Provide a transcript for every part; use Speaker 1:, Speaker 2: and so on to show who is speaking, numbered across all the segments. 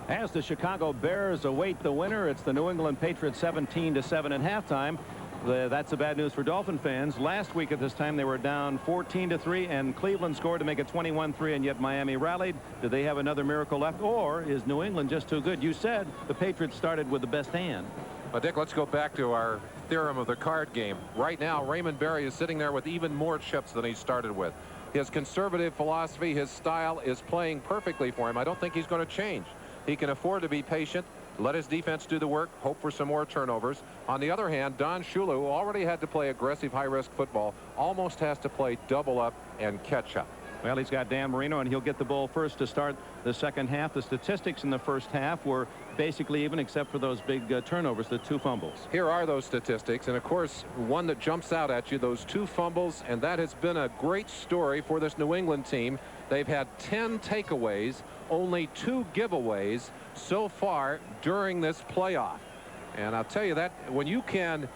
Speaker 1: As the Chicago Bears await the winner, it's the New England Patriots 17-7 at halftime. That's the bad news for Dolphin fans. Last week at this time they were down 14-3 and Cleveland scored to make it 21-3, and yet Miami rallied. Do they have another miracle left, or is New England just too good? You said the Patriots started with the best hand.
Speaker 2: Well, Dick, let's go back to our theorem of the card game. Right now Raymond Berry is sitting there with even more chips than he started with. His conservative philosophy, his style is playing perfectly for him. I don't think he's going to change. He can afford to be patient, let his defense do the work, hope for some more turnovers. On the other hand, Don Shula, who already had to play aggressive high-risk football, almost has to play double up and catch up.
Speaker 1: Well, he's got Dan Marino, and he'll get the ball first to start the second half. The statistics in the first half were basically even, except for those big turnovers, the 2 fumbles.
Speaker 2: Here are those statistics, and of course one that jumps out at you, those 2 fumbles, and that has been a great story for this New England team. They've had 10 takeaways, only 2 giveaways so far during this playoff. And I'll tell you that when you can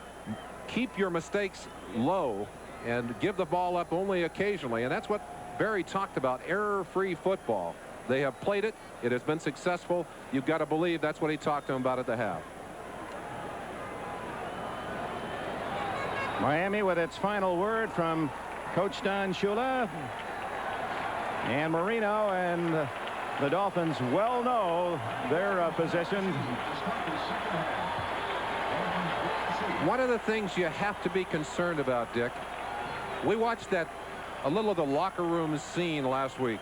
Speaker 2: keep your mistakes low and give the ball up only occasionally, and that's what Berry talked about, error-free football. They have played it. It has been successful. You've got to believe that's what he talked to him about at the half.
Speaker 1: Miami with its final word from Coach Don Shula. And Marino and the Dolphins well know their position.
Speaker 2: One of the things you have to be concerned about, Dick, we watched a little of the locker room scene last week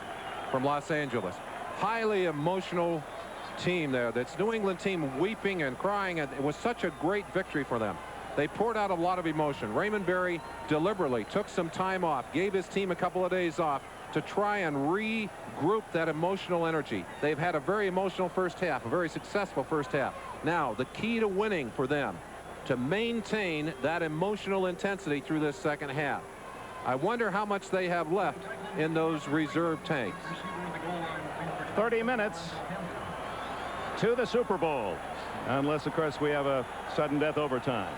Speaker 2: from Los Angeles. Highly emotional team there. That's New England team weeping and crying, and it was such a great victory for them. They poured out a lot of emotion. Raymond Berry deliberately took some time off, gave his team a couple of days off to try and regroup that emotional energy. They've had a very emotional first half, a very successful first half. Now, the key to winning for them, to maintain that emotional intensity through this second half. I wonder how much they have left in those reserve tanks.
Speaker 1: 30 minutes to the Super Bowl, unless of course we have a sudden death overtime.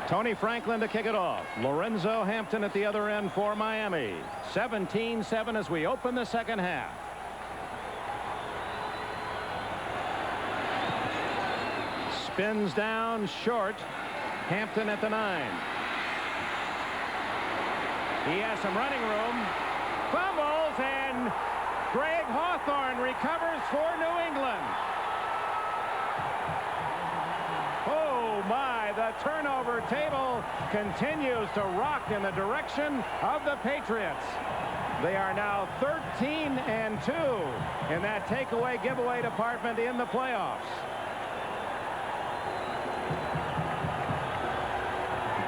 Speaker 1: Tony Franklin to kick it off. Lorenzo Hampton at the other end for Miami. 17-7 as we open the second half. Spins down short. Hampton at the 9. He has some running room. Fumbles, and Greg Hawthorne recovers for New England. Oh my, the turnover table continues to rock in the direction of the Patriots. They are now 13-2 in that takeaway giveaway department in the playoffs.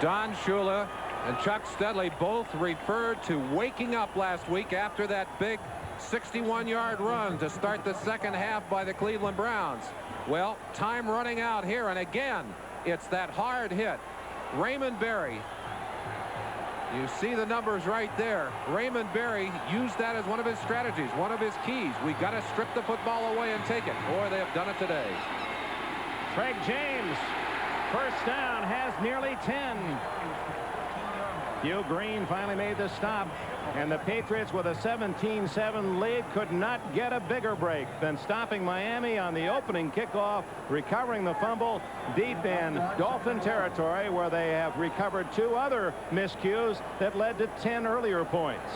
Speaker 2: Don Shula and Chuck Studley both referred to waking up last week after that big 61-yard run to start the second half by the Cleveland Browns. Well, time running out here, and again, it's that hard hit. Raymond Berry, you see the numbers right there. Raymond Berry used that as one of his strategies, one of his keys. We got to strip the football away and take it. Boy, they have done it today.
Speaker 1: Craig James, first down, has nearly 10. Hugh Green finally made the stop, and the Patriots with a 17-7 lead could not get a bigger break than stopping Miami on the opening kickoff, recovering the fumble deep in Dolphin territory, where they have recovered 2 other miscues that led to 10 earlier points.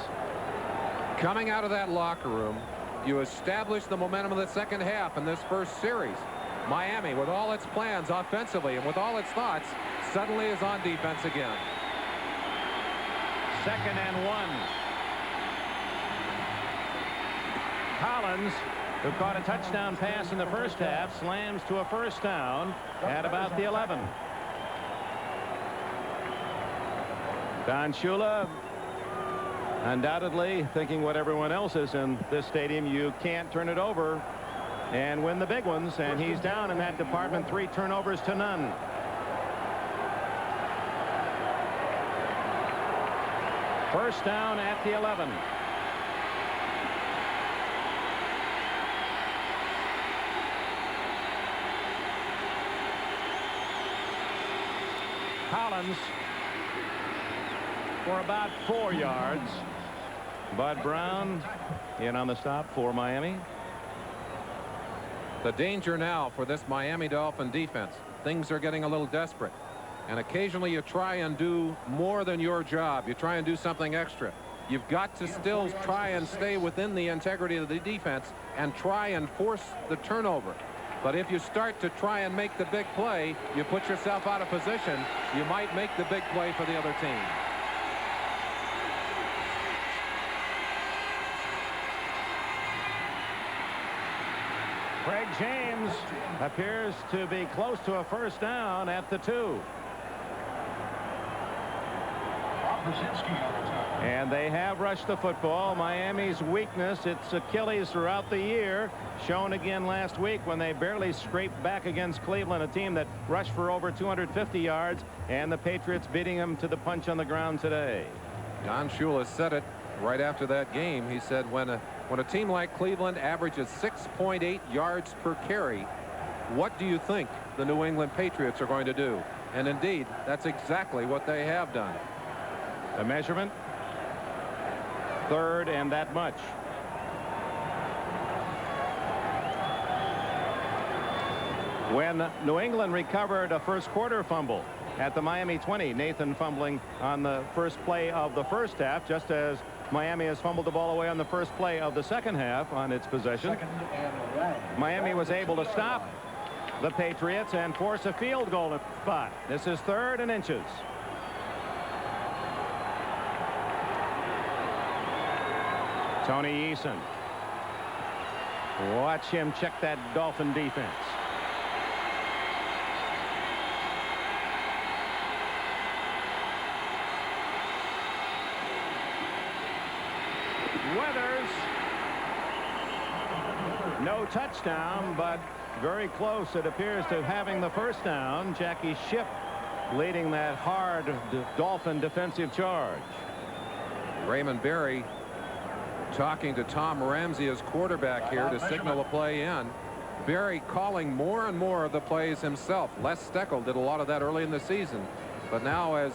Speaker 2: Coming out of that locker room, you establish the momentum of the second half in this first series. Miami, with all its plans offensively and with all its thoughts, suddenly is on defense again.
Speaker 1: 2nd and 1. Collins, who caught a touchdown pass in the first half, slams to a first down at about the 11. Don Shula undoubtedly thinking what everyone else is in this stadium. You can't turn it over and win the big ones, and he's down in that department, 3 turnovers to none. First down at the 11. Collins for about 4 yards. Bud Brown in on the stop for Miami.
Speaker 2: The danger now for this Miami Dolphin defense. Things are getting a little desperate. And occasionally you try and do more than your job. You try and do something extra. You've got to still try and stay within the integrity of the defense and try and force the turnover. But if you start to try and make the big play, you put yourself out of position. You might make the big play for the other team.
Speaker 1: Craig James appears to be close to a first down at the 2. And they have rushed the football. Miami's weakness, its Achilles throughout the year, shown again last week when they barely scraped back against Cleveland, a team that rushed for over 250 yards, and the Patriots beating them to the punch on the ground today.
Speaker 2: Don Shula said it right after that game. He said when a team like Cleveland averages 6.8 yards per carry, what do you think the New England Patriots are going to do? And indeed, that's exactly what they have done.
Speaker 1: The measurement, 3rd and that much. When New England recovered a first quarter fumble at the Miami 20, Nathan fumbling on the first play of the first half, just as Miami has fumbled the ball away on the first play of the second half on its possession. Miami was able to stop the Patriots and force a field goal spot. This is 3rd and inches. Tony Eason. Watch him check that Dolphin defense. Weathers. No touchdown, but very close, it appears, to having the first down. Jackie Shipp leading that hard Dolphin defensive charge.
Speaker 2: Raymond Berry talking to Tom Ramsey as quarterback here to signal a play in. Berry calling more and more of the plays himself. Les Steckel did a lot of that early in the season, but now as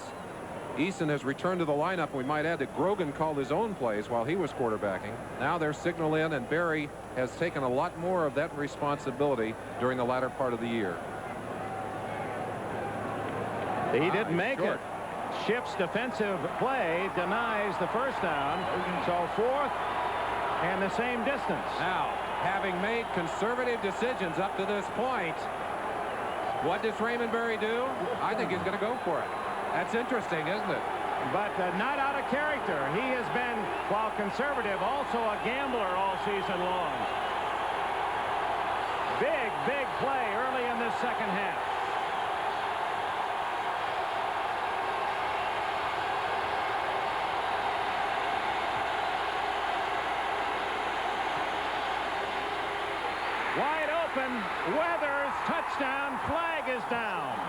Speaker 2: Eason has returned to the lineup, we might add that Grogan called his own plays while he was quarterbacking. Now they're signal in, and Berry has taken a lot more of that responsibility during the latter part of the year.
Speaker 1: He didn't make it. Shipp's defensive play denies the first down, so 4th and the same distance.
Speaker 2: Now, having made conservative decisions up to this point, what does Raymond Berry do? I think he's going to go for it. That's interesting, isn't it?
Speaker 1: But not out of character. He has been, while conservative, also a gambler all season long. Big play early in this second half. Wide open. Weathers, touchdown. Flag is down.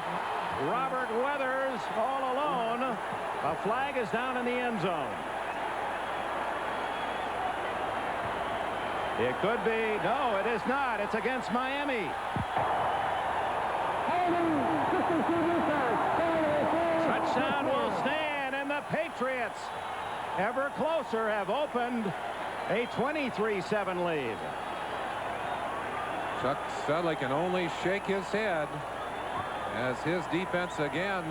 Speaker 1: Robert Weathers all alone. A flag is down in the end zone. It could be. No, it is not. It's against Miami. Touchdown will stand, and the Patriots, ever closer, have opened a 23-7 lead.
Speaker 2: Chuck Studley can only shake his head as his defense again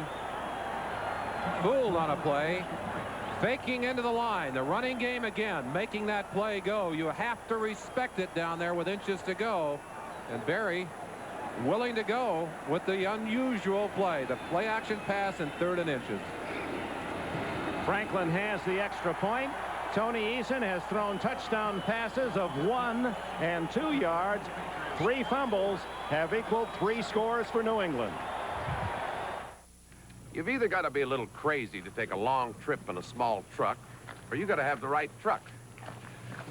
Speaker 2: fooled on a play, faking into the line. The running game again making that play go. You have to respect it down there with inches to go, and Berry willing to go with the unusual play, the play action pass in 3rd and inches.
Speaker 1: Franklin has the extra point. Tony Eason has thrown touchdown passes of 1 and 2 yards. 3 fumbles have equaled 3 scores for New England.
Speaker 3: You've either got to be a little crazy to take a long trip in a small truck, or you got to have the right truck.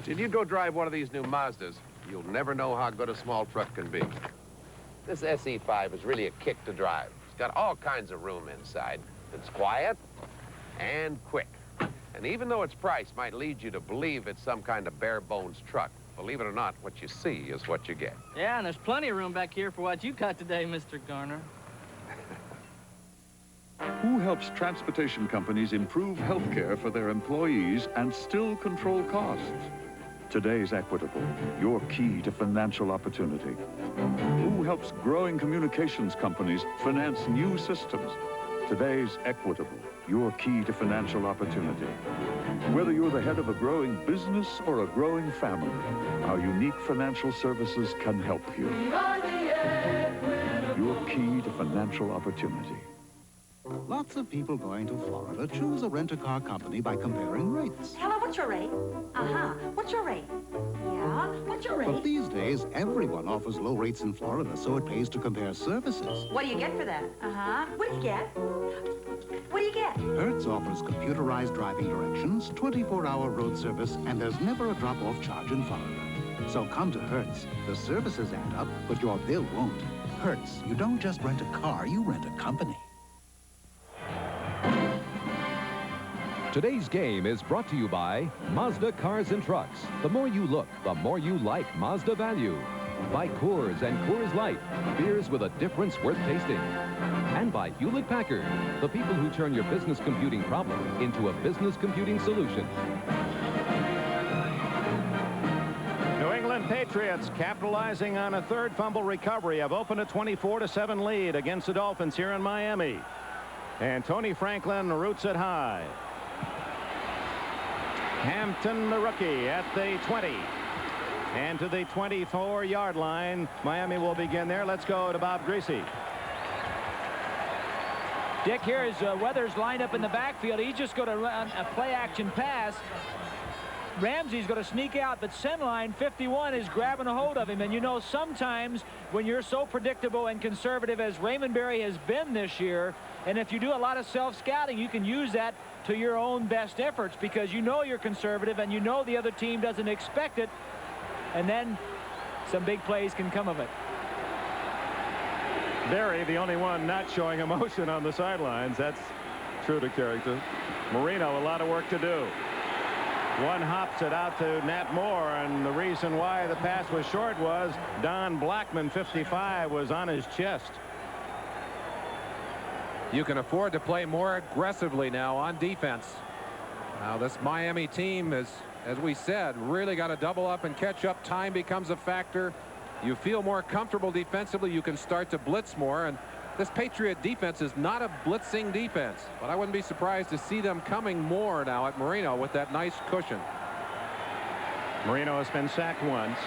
Speaker 3: If you go drive one of these new Mazdas, you'll never know how good a small truck can be. This SE5 is really a kick to drive. It's got all kinds of room inside. It's quiet and quick. And even though its price might lead you to believe it's some kind of bare-bones truck, believe it or not, what you see is what you get.
Speaker 4: Yeah, and there's plenty of room back here for what you got today, Mr. Garner.
Speaker 5: Who helps transportation companies improve health care for their employees and still control costs? Today's Equitable, your key to financial opportunity. Who helps growing communications companies finance new systems? Today's Equitable, your key to financial opportunity. Whether you're the head of a growing business or a growing family, our unique financial services can help you. Your key to financial opportunity.
Speaker 6: Lots of people going to Florida choose a rent-a-car company by comparing rates.
Speaker 7: Hello, what's your rate? What's your rate? Yeah, what's your rate?
Speaker 6: But these days, everyone offers low rates in Florida, so it pays to compare services.
Speaker 7: What do you get for that? What do you get? What do you get?
Speaker 6: Hertz offers computerized driving directions, 24-hour road service, and there's never a drop-off charge in Florida. So come to Hertz. The services add up, but your bill won't. Hertz, you don't just rent a car, you rent a company.
Speaker 8: Today's game is brought to you by Mazda Cars and Trucks. The more you look, the more you like Mazda value. By Coors and Coors Light, beers with a difference worth tasting. And by Hewlett-Packard, the people who turn your business computing problem into a business computing solution.
Speaker 1: New England Patriots capitalizing on a third fumble recovery have opened a 24-7 lead against the Dolphins here in Miami. And Tony Franklin roots it high. Hampton, the rookie, at the 20. And to the 24-yard line. Miami will begin there. Let's go to Bob Greasy.
Speaker 9: Dick, here is Weathers lined up in the backfield. He's just going to run a play-action pass. Ramsey's going to sneak out, but Senline 51 is grabbing a hold of him. And you know, sometimes when you're so predictable and conservative as Raymond Berry has been this year, and if you do a lot of self-scouting, you can use that to your own best efforts, because you know you're conservative and you know the other team doesn't expect it, and then some big plays can come of it.
Speaker 1: Berry, the only one not showing emotion on the sidelines. That's true to character. Marino, a lot of work to do. One hops it out to Nat Moore, and the reason why the pass was short was Don Blackman, 55, was on his chest.
Speaker 2: You can afford to play more aggressively now on defense. Now this Miami team is, as we said, really got to double up and catch up. Time becomes a factor. You feel more comfortable defensively, you can start to blitz more, and this Patriot defense is not a blitzing defense, but I wouldn't be surprised to see them coming more now at Marino with that nice cushion.
Speaker 1: Marino has been sacked once.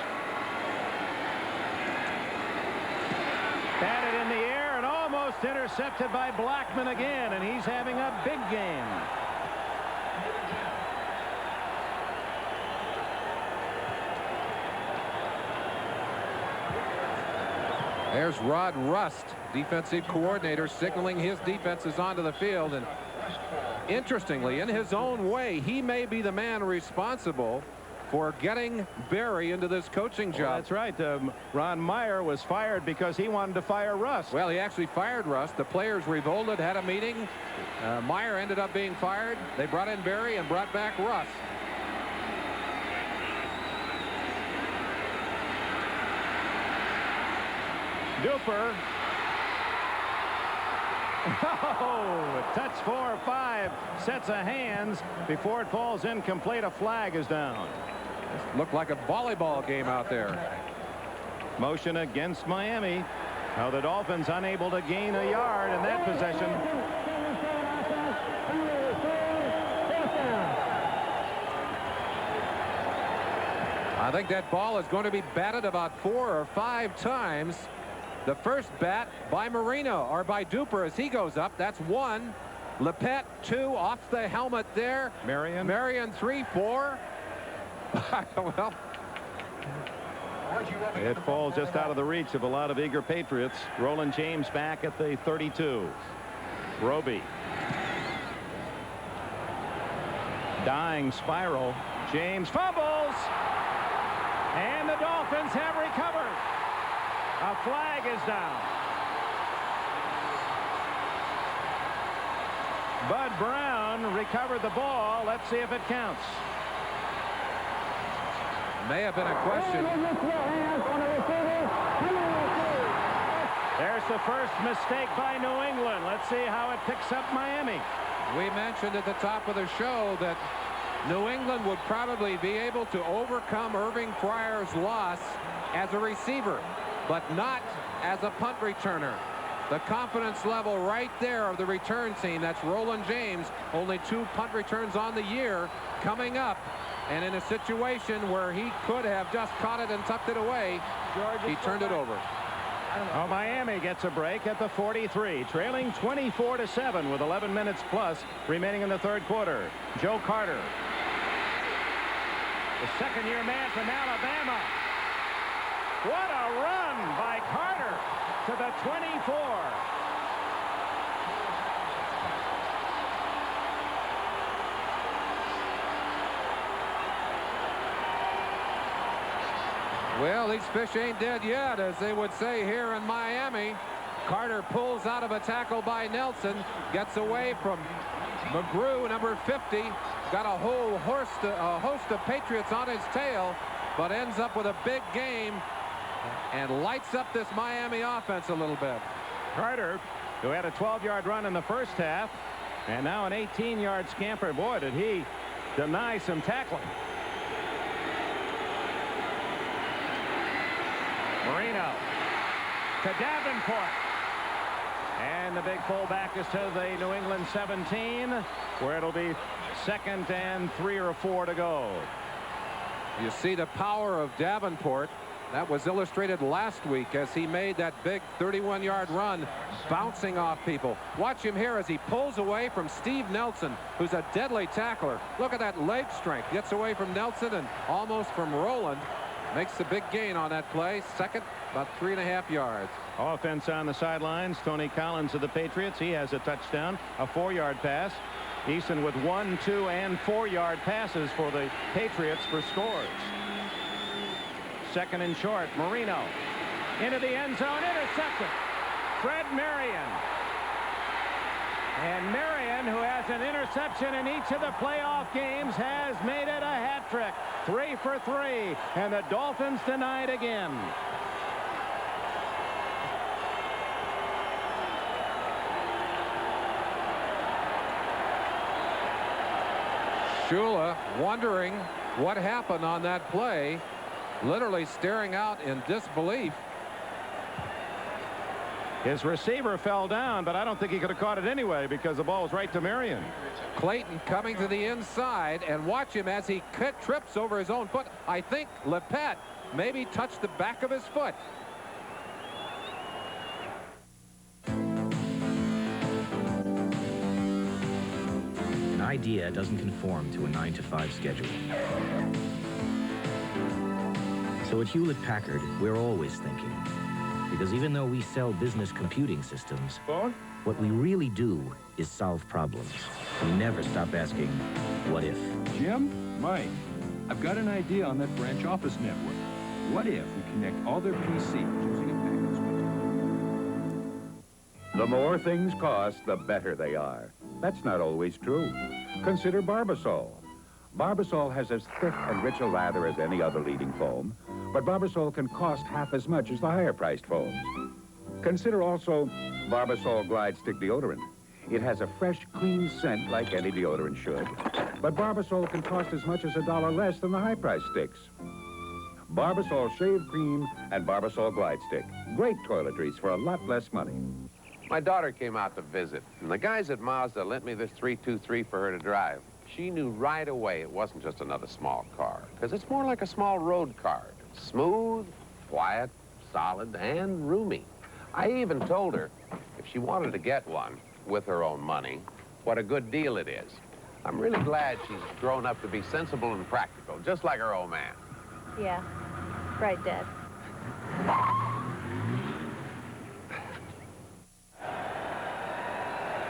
Speaker 1: Batted in the air and almost intercepted by Blackman again, and he's having a big game.
Speaker 2: There's Rod Rust, defensive coordinator, signaling his defenses onto the field. And interestingly, in his own way, he may be the man responsible for getting Berry into this coaching job.
Speaker 1: Well, that's right. Ron Meyer was fired because he wanted to fire Rust.
Speaker 2: Well, he actually fired Rust. The players revolted, had a meeting. Meyer ended up being fired. They brought in Berry and brought back Rust.
Speaker 1: Duper. Oh, touch 4 or 5 sets of hands before it falls incomplete. A flag is down.
Speaker 2: Looked like a volleyball game out there.
Speaker 1: Motion against Miami. Now the Dolphins unable to gain a yard in that possession.
Speaker 2: I think that ball is going to be batted about 4 or 5 times. The first bat by Marino, or by Duper as he goes up. That's 1. Lepet 2 off the helmet there. Marion 3, 4. Well,
Speaker 1: it falls just out of the reach of a lot of eager Patriots. Roland James back at the 32. Roby. Dying spiral. James fumbles. And the Dolphins have recovered. A flag is down. Bud Brown recovered the ball. Let's see if it counts.
Speaker 2: May have been a question.
Speaker 1: There's the first mistake by New England. Let's see how it picks up Miami.
Speaker 2: We mentioned at the top of the show that New England would probably be able to overcome Irving Fryer's loss as a receiver, but not as a punt returner. The confidence level right there of the return team. That's Roland James. Only 2 punt returns on the year coming up. And in a situation where he could have just caught it and tucked it away, he turned it over.
Speaker 1: Oh, Miami gets a break at the 43, trailing 24-7 with 11 minutes plus remaining in the third quarter. Joe Carter, the second-year man from Alabama. What a run by Carter to the 24.
Speaker 2: Well, these fish ain't dead yet, as they would say here in Miami. Carter pulls out of a tackle by Nelson, gets away from McGrew, number 50. Got a whole host of Patriots on his tail, but ends up with a big game and lights up this Miami offense a little bit.
Speaker 1: Carter, who had a 12-yard run in the first half, and now an 18-yard scamper. Boy, did he deny some tackling. Marino to Davenport. And the big fullback is to the New England 17, where it'll be 2nd and 3 or 4 to go.
Speaker 2: You see the power of Davenport. That was illustrated last week as he made that big 31-yard run, bouncing off people. Watch him here as he pulls away from Steve Nelson, who's a deadly tackler. Look at that leg strength. Gets away from Nelson and almost from Roland. Makes the big gain on that play. Second, about 3.5 yards.
Speaker 1: Offense on the sidelines. Tony Collins of the Patriots. He has a touchdown, a 4-yard pass. Eason with 1, 2, and 4-yard passes for the Patriots for scores. 2nd and short. Marino into the end zone. Intercepted. Fred Marion. And Marion, who has an interception in each of the playoff games, has made it a hat trick. 3 for 3. And the Dolphins denied again.
Speaker 2: Shula wondering what happened on that play, literally staring out in disbelief.
Speaker 1: His receiver fell down, but I don't think he could have caught it anyway because the ball was right to Marion.
Speaker 2: Clayton coming to the inside, and watch him as he trips over his own foot. I think Lepet maybe touched the back of his foot.
Speaker 10: An idea doesn't conform to a 9-to-5 schedule. So at Hewlett-Packard, we're always thinking. Because even though we sell business computing systems, what we really do is solve problems. We never stop asking, what if?
Speaker 11: Jim, Mike, I've got an idea on that branch office network. What if we connect all their PCs using a packet switch?
Speaker 12: The more things cost, the better they are. That's not always true. Consider Barbasol. Barbasol has as thick and rich a lather as any other leading foam, but Barbasol can cost half as much as the higher-priced foams. Consider also Barbasol Glide Stick Deodorant. It has a fresh, clean scent like any deodorant should, but Barbasol can cost as much as $1 less than the high-priced sticks. Barbasol Shave Cream and Barbasol Glide Stick. Great toiletries for a lot less money.
Speaker 3: My daughter came out to visit, and the guys at Mazda lent me this 323 for her to drive. She knew right away it wasn't just another small car, because it's more like a small road car. Smooth, quiet, solid, and roomy. I even told her if she wanted to get one with her own money, what a good deal it is. I'm really glad she's grown up to be sensible and practical, just like her old man.
Speaker 7: Yeah. Right, Dad.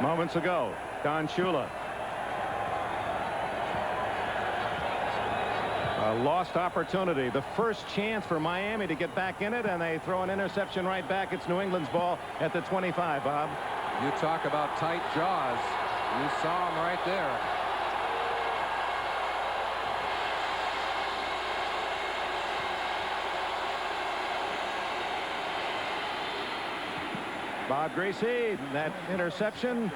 Speaker 1: Moments ago, Don Shula. A lost opportunity. The first chance for Miami to get back in it, and they throw an interception right back. It's New England's ball at the 25, Bob.
Speaker 2: You talk about tight jaws. You saw them right there.
Speaker 1: Bob Greasy, that interception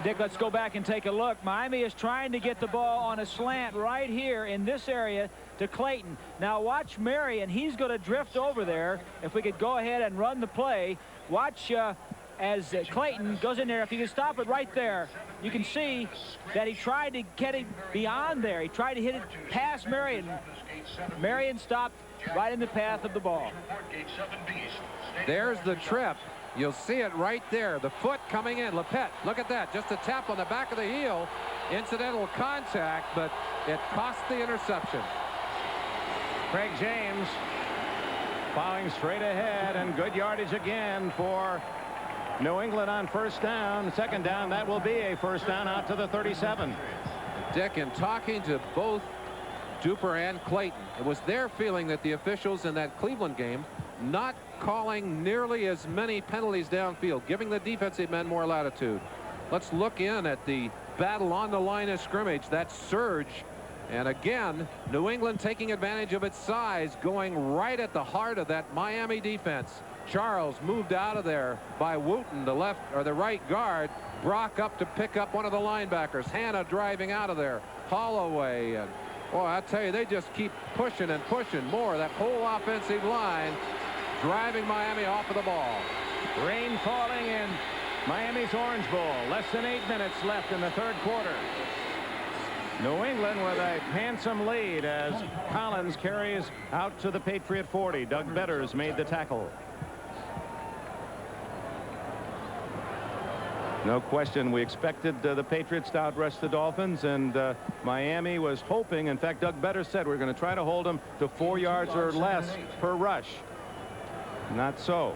Speaker 9: Dick, let's go back and take a look. Miami is trying to get the ball on a slant right here in this area to Clayton. Now watch Marion. He's going to drift over there. If we could go ahead and run the play. Watch as Clayton goes in there. If you can stop it right there, you can see that he tried to get it beyond there. He tried to hit it past Marion. Marion stopped right in the path of the ball.
Speaker 2: There's the trip. You'll see it right there. The foot coming in. Lepet, look at that. Just a tap on the back of the heel. Incidental contact, but it cost the interception.
Speaker 1: Craig James plowing straight ahead, and good yardage again for New England on first down. Second down, that will be a first down out to the 37.
Speaker 2: Dick, in talking to both Duper and Clayton, it was their feeling that the officials in that Cleveland game not calling nearly as many penalties downfield, giving the defensive men more latitude. Let's look in at the battle on the line of scrimmage, that surge. And again, New England taking advantage of its size, going right at the heart of that Miami defense. Charles moved out of there by Wooten, the left or the right guard. Brock up to pick up one of the linebackers. Hanna driving out of there. Holloway, and boy, I tell you, they just keep pushing and pushing more. That whole offensive line driving Miami off of the ball.
Speaker 1: Rain falling in Miami's Orange Bowl. Less than 8 minutes left in the third quarter. New England with a handsome lead as Collins carries out to the Patriot 40. Doug Betters made the tackle. No question, we expected the Patriots to outrush the Dolphins, and Miami was hoping. In fact, Doug Betters said we're going to try to hold them to 4 yards or less per rush. Not so.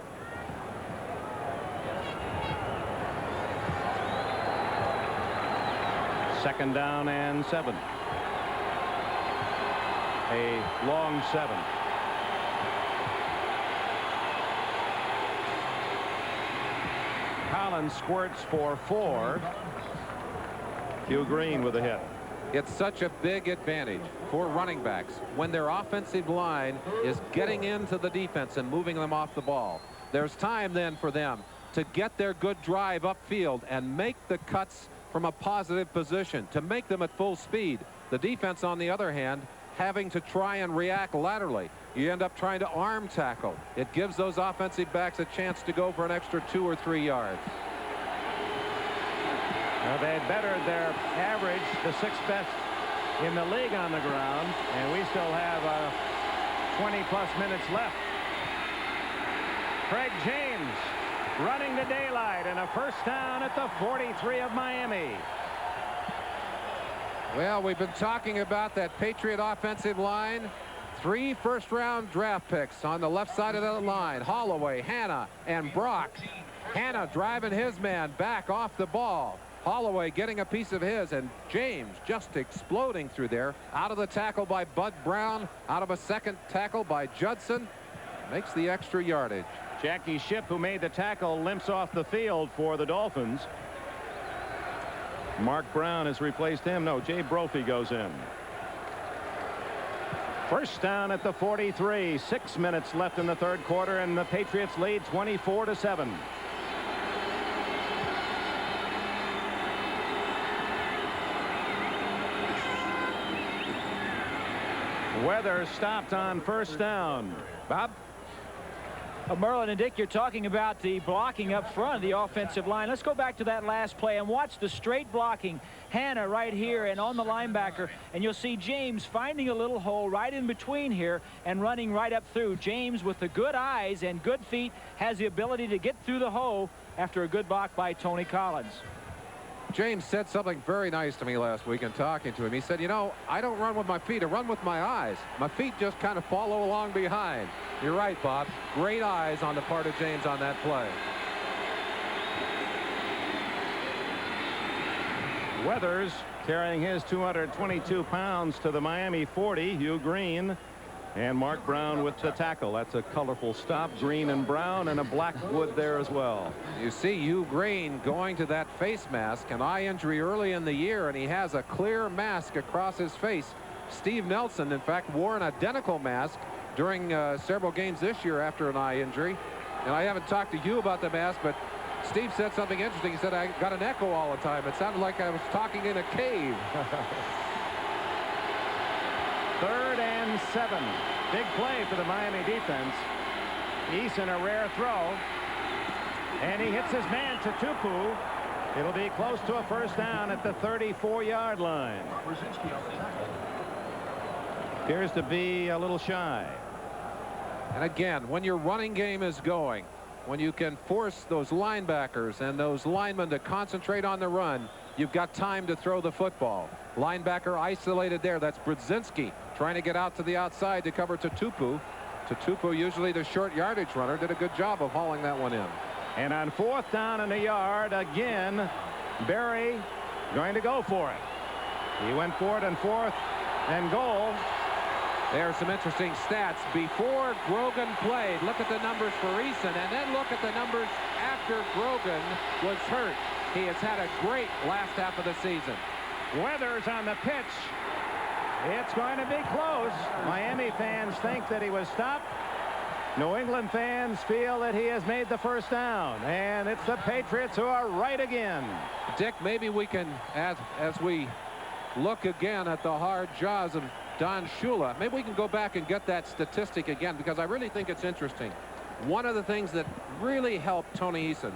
Speaker 1: Second down and 7. A long 7. Collins squirts for 4. Hugh Green with a hit.
Speaker 2: It's such a big advantage for running backs when their offensive line is getting into the defense and moving them off the ball. There's time then for them to get their good drive upfield and make the cuts from a positive position, to make them at full speed. The defense, on the other hand, having to try and react laterally. You end up trying to arm tackle. It gives those offensive backs a chance to go for an extra 2 or 3 yards.
Speaker 1: Well, they had bettered their average, the 6th best in the league on the ground, and we still have 20-plus minutes left. Craig James running the daylight, and a first down at the 43 of Miami.
Speaker 2: Well, we've been talking about that Patriot offensive line. 3 first-round draft picks on the left side of the line. Holloway, Hanna, and Brock. Hanna driving his man back off the ball. Holloway getting a piece of his, and James just exploding through there. Out of the tackle by Bud Brown. Out of a second tackle by Judson. Makes the extra yardage.
Speaker 1: Jackie Shipp, who made the tackle, limps off the field for the Dolphins. Mark Brown has replaced him. No, Jay Brophy goes in. First down at the 43. 6 minutes left in the third quarter, and the Patriots lead 24-7. Weather stopped on first down. Bob?
Speaker 9: Merlin and Dick, you're talking about the blocking up front of the offensive line. Let's go back to that last play and watch the straight blocking. Hanna right here and on the linebacker, and you'll see James finding a little hole right in between here and running right up through. James, with the good eyes and good feet, has the ability to get through the hole after a good block by Tony Collins.
Speaker 2: James said something very nice to me last week in talking to him. He said, you know, I don't run with my feet, I run with my eyes. My feet just kind of follow along behind. You're right, Bob. Great eyes on the part of James on that play.
Speaker 1: Weathers carrying his 222 pounds to the Miami 40. Hugh Green and Mark Brown with the tackle. That's a colorful stop. Green and Brown, and a Blackwood there as well.
Speaker 2: You see Hugh Green going to that face mask, an eye injury early in the year, and he has a clear mask across his face. Steve Nelson, in fact, wore an identical mask during several games this year after an eye injury. And I haven't talked to you about the mask, but Steve said something interesting. He said, I got an echo all the time. It sounded like I was talking in a cave.
Speaker 1: 3rd and 7. Big play for the Miami defense. Eason, a rare throw. And he hits his man to Tupu. It'll be close to a first down at the 34-yard line. Appears to be a little shy.
Speaker 2: And again, when your running game is going, when you can force those linebackers and those linemen to concentrate on the run, you've got time to throw the football. Linebacker isolated there. That's Brzezinski trying to get out to the outside to cover Tupu. Tupu, usually the short yardage runner, did a good job of hauling that one in.
Speaker 1: And on 4th down and a yard, again, Berry going to go for it. He went for it on 4th and goal.
Speaker 2: There are some interesting stats. Before Grogan played, look at the numbers for Eason, and then look at the numbers after Grogan was hurt. He has had a great last half of the season.
Speaker 1: Weathers on the pitch. It's going to be close. Miami fans think that he was stopped. New England fans feel that he has made the first down. And it's the Patriots who are right again.
Speaker 2: Dick, maybe we can, as we look again at the hard jaws of Don Shula, maybe we can go back and get that statistic again, because I really think it's interesting. One of the things that really helped Tony Eason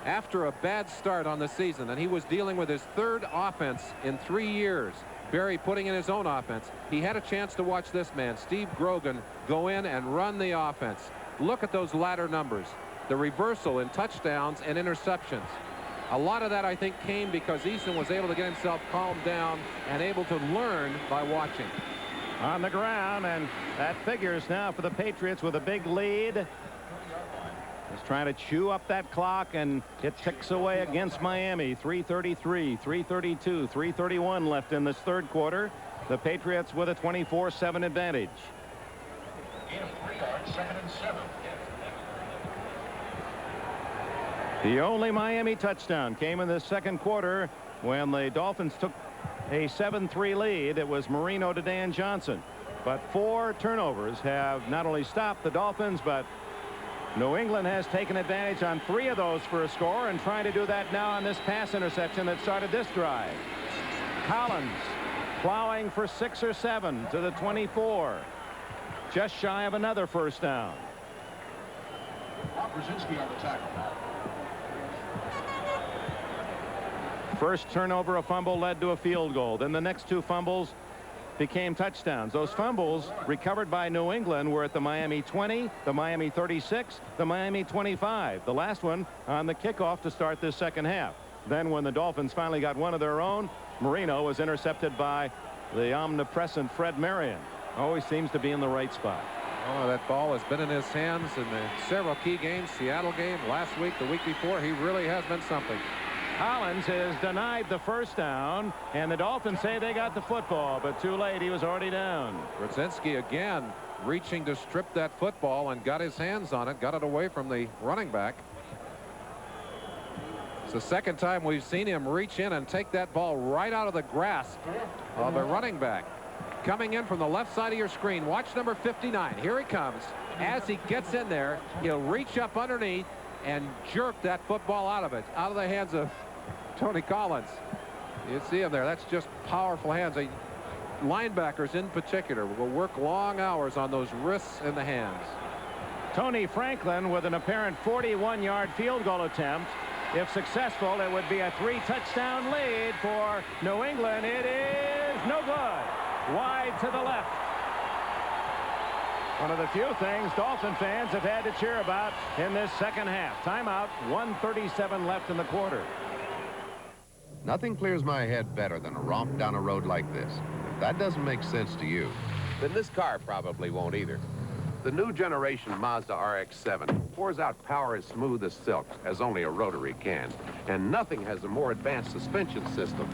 Speaker 2: after a bad start on the season, and he was dealing with his 3rd offense in 3 years, Berry putting in his own offense, he had a chance to watch this man, Steve Grogan, go in and run the offense. Look at those latter numbers, the reversal in touchdowns and interceptions. A lot of that, I think, came because Eason was able to get himself calmed down and able to learn by watching.
Speaker 1: On the ground, and that figures now for the Patriots with a big lead. Just trying to chew up that clock, and it ticks away against Miami. 3:33, 3:32, 3:31 left in this 3rd quarter. The Patriots with a 24-7 advantage.
Speaker 13: Gain of 3 yards, 2nd and 7.
Speaker 1: The only Miami touchdown came in the 2nd quarter when the Dolphins took a 7-3 lead. It was Marino to Dan Johnson. But 4 turnovers have not only stopped the Dolphins, but New England has taken advantage on 3 of those for a score, and trying to do that now on this pass interception that started this drive. Collins plowing for 6 or 7 to the 24. Just shy of another first down.
Speaker 13: Brzezinski on the tackle.
Speaker 1: First turnover, a fumble, led to a field goal. Then the next 2 fumbles became touchdowns. Those fumbles recovered by New England were at the Miami 20, the Miami 36, the Miami 25. The last one on the kickoff to start this 2nd half. Then when the Dolphins finally got one of their own, Marino was intercepted by the omnipresent Fred Marion. Always seems to be in the right spot.
Speaker 2: Oh, that ball has been in his hands in the several key games. Seattle game, last week, the week before. He really has been something.
Speaker 1: Collins is denied the first down, and the Dolphins say they got the football, but too late. He was already down.
Speaker 2: Brzezinski again reaching to strip that football and got his hands on it, got it away from the running back. It's the 2nd time we've seen him reach in and take that ball right out of the grasp of a running back. Coming in from the left side of your screen, watch number 59. Here he comes. As he gets in there, he'll reach up underneath and jerk that football out of the hands of Tony Collins. You see him there. That's just powerful hands. Linebackers in particular will work long hours on those wrists and the hands.
Speaker 1: Tony Franklin with an apparent 41-yard field goal attempt. If successful, it would be a 3-touchdown lead for New England. It is no good. Wide to the left. One of the few things Dolphin fans have had to cheer about in this 2nd half. Timeout, 1:37 left in the quarter.
Speaker 3: Nothing clears my head better than a romp down a road like this. If that doesn't make sense to you, then this car probably won't either. The new generation Mazda RX-7 pours out power as smooth as silk, as only a rotary can. And nothing has a more advanced suspension system,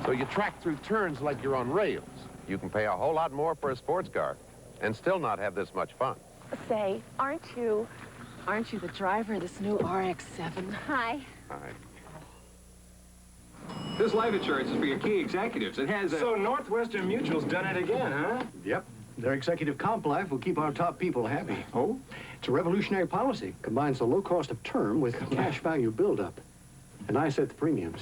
Speaker 3: so you track through turns like you're on rails. You can pay a whole lot more for a sports car and still not have this much fun.
Speaker 14: Say, aren't you the driver of this new RX-7? Hi.
Speaker 3: Hi.
Speaker 11: This life insurance is for your key executives. It has a...
Speaker 15: So Northwestern Mutual's done it again, huh?
Speaker 11: Yep.
Speaker 15: Their executive comp life will keep our top people happy. Oh? It's a revolutionary policy. Combines the low cost of term with cash value buildup. And I set the premiums.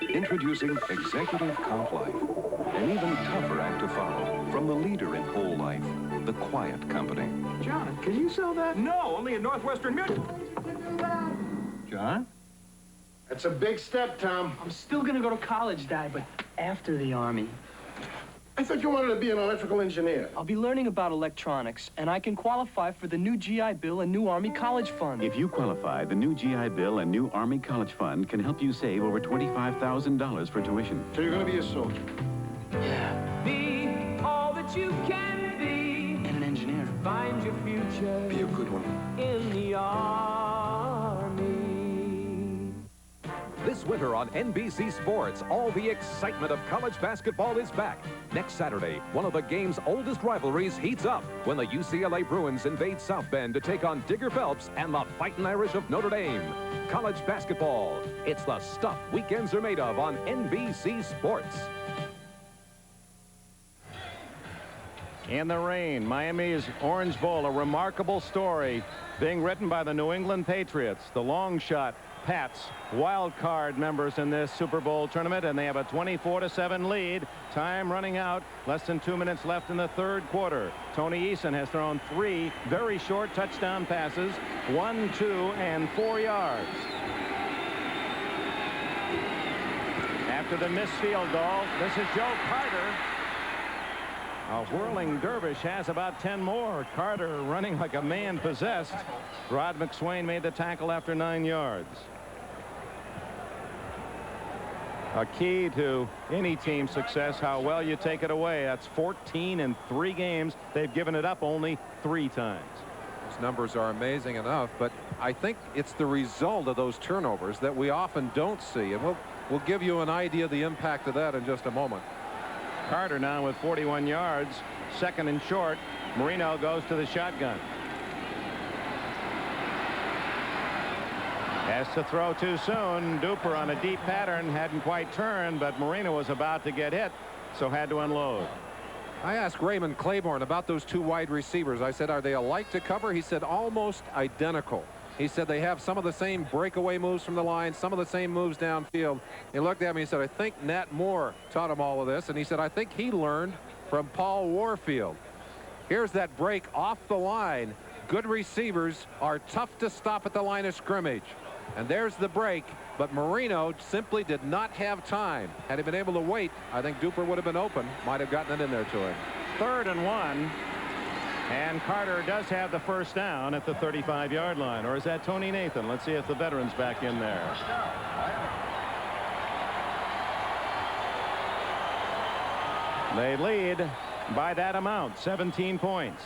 Speaker 16: Introducing Executive Comp Life, an even tougher act to follow from the leader in whole life, the Quiet Company.
Speaker 15: John, can you sell that?
Speaker 11: No, only in Northwestern Mutual.
Speaker 15: John?
Speaker 17: That's a big step, Tom.
Speaker 18: I'm still gonna go to college, Dad, but after the Army.
Speaker 17: I thought you wanted to be an electrical engineer.
Speaker 18: I'll be learning about electronics, and I can qualify for the new GI Bill and new Army College Fund.
Speaker 19: If you qualify, the new GI Bill and new Army College Fund can help you save over $25,000 for tuition.
Speaker 17: So you're going to be a soldier?
Speaker 18: Yeah.
Speaker 20: Be all that you can be.
Speaker 18: And an engineer.
Speaker 20: Find your future.
Speaker 17: Be a good one.
Speaker 20: In the Army.
Speaker 8: This winter on NBC Sports, all the excitement of college basketball is back. Next Saturday, one of the game's oldest rivalries heats up when the UCLA Bruins invade South Bend to take on Digger Phelps and the Fightin' Irish of Notre Dame. College basketball, it's the stuff weekends are made of on NBC Sports.
Speaker 1: In the rain, Miami's Orange Bowl, a remarkable story being written by the New England Patriots, the long shot Pats, wild card members in this Super Bowl tournament, and they have a 24-7 lead. Time running out, less than 2 minutes left in the third quarter. Tony Eason has thrown 3 very short touchdown passes, 1, 2, and 4 yards. After the missed field goal, this is Joe Carter. A whirling dervish has about 10 more. Carter running like a man possessed. Rod McSwain made the tackle after 9 yards. A key to any team's success, how well you take it away. That's 14 in 3 games. They've given it up only 3 times.
Speaker 2: Those numbers are amazing enough, but I think it's the result of those turnovers that we often don't see. And we'll give you an idea of the impact of that in just a moment.
Speaker 1: Carter now with 41 yards, 2nd and short. Marino goes to the shotgun. Has to throw too soon. Duper on a deep pattern, hadn't quite turned, but Marino was about to get hit, so had to unload.
Speaker 2: I asked Raymond Claiborne about those 2 wide receivers. I said, are they alike to cover? He said almost identical. He said they have some of the same breakaway moves from the line, some of the same moves downfield. He looked at me and said, I think Nat Moore taught him all of this. And he said, I think he learned from Paul Warfield. Here's that break off the line. Good receivers are tough to stop at the line of scrimmage. And there's the break, but Marino simply did not have time. Had he been able to wait, I think Duper would have been open, might have gotten it in there to him.
Speaker 1: 3rd and 1. And Carter does have the first down at the 35-yard line. Or is that Tony Nathan? Let's see if the veteran's back in there. They lead by that amount, 17 points.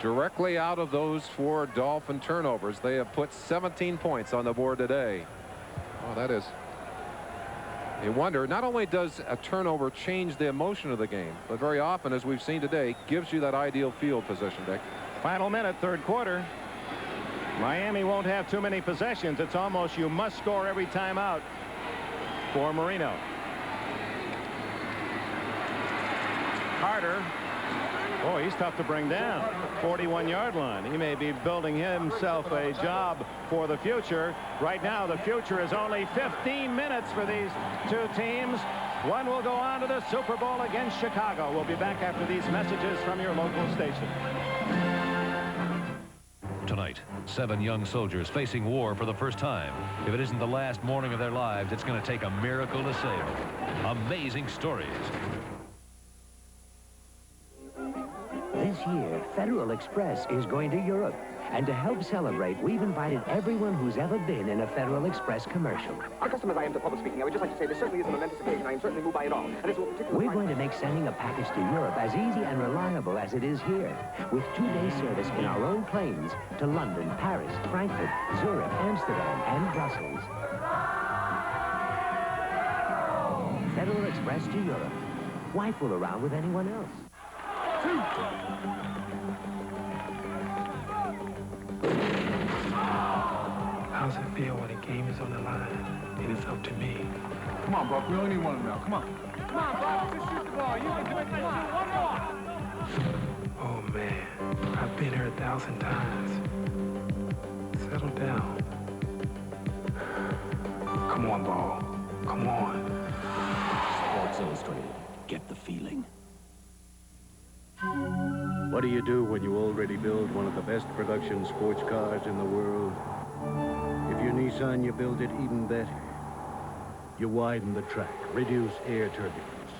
Speaker 2: Directly out of those 4 Dolphin turnovers, they have put 17 points on the board today. Oh, that is a wonder. Not only does a turnover change the emotion of the game, but very often, as we've seen today, gives you that ideal field position, Dick.
Speaker 1: Final minute, 3rd quarter. Miami won't have too many possessions. It's almost you must score every time out for Marino. Carter. Oh, he's tough to bring down. 41-yard line. He may be building himself a job for the future. Right now, the future is only 15 minutes for these 2 teams. One will go on to the Super Bowl against Chicago. We'll be back after these messages from your local station.
Speaker 21: Tonight, 7 young soldiers facing war for the first time. If it isn't the last morning of their lives, it's going to take a miracle to save them. Amazing stories.
Speaker 22: This year, Federal Express is going to Europe. And to help celebrate, we've invited everyone who's ever been in a Federal Express commercial.
Speaker 23: Accustomed as I am to public speaking, I would just like to say this certainly is a momentous occasion. I am certainly moved by it all. And it's
Speaker 22: We're going to make sending a package to Europe as easy and reliable as it is here, with 2-day service in our own planes to London, Paris, Frankfurt, Zurich, Amsterdam, and Brussels. Federal Express to Europe. Why fool around with anyone else?
Speaker 24: How's it feel when a game is on the line? It is up to me.
Speaker 17: Come on, Buck. We only need one now. Come on.
Speaker 20: Come on, Bob. Just shoot the ball. You can do it. Come on. One more.
Speaker 24: Oh, man. I've been here 1,000 times. Settle down. Come on, Ball. Come on.
Speaker 4: Sports Illustrated. Get the feeling.
Speaker 5: What do you do when you already build one of the best production sports cars in the world? If you're Nissan, you build it even better. You widen the track, reduce air turbulence,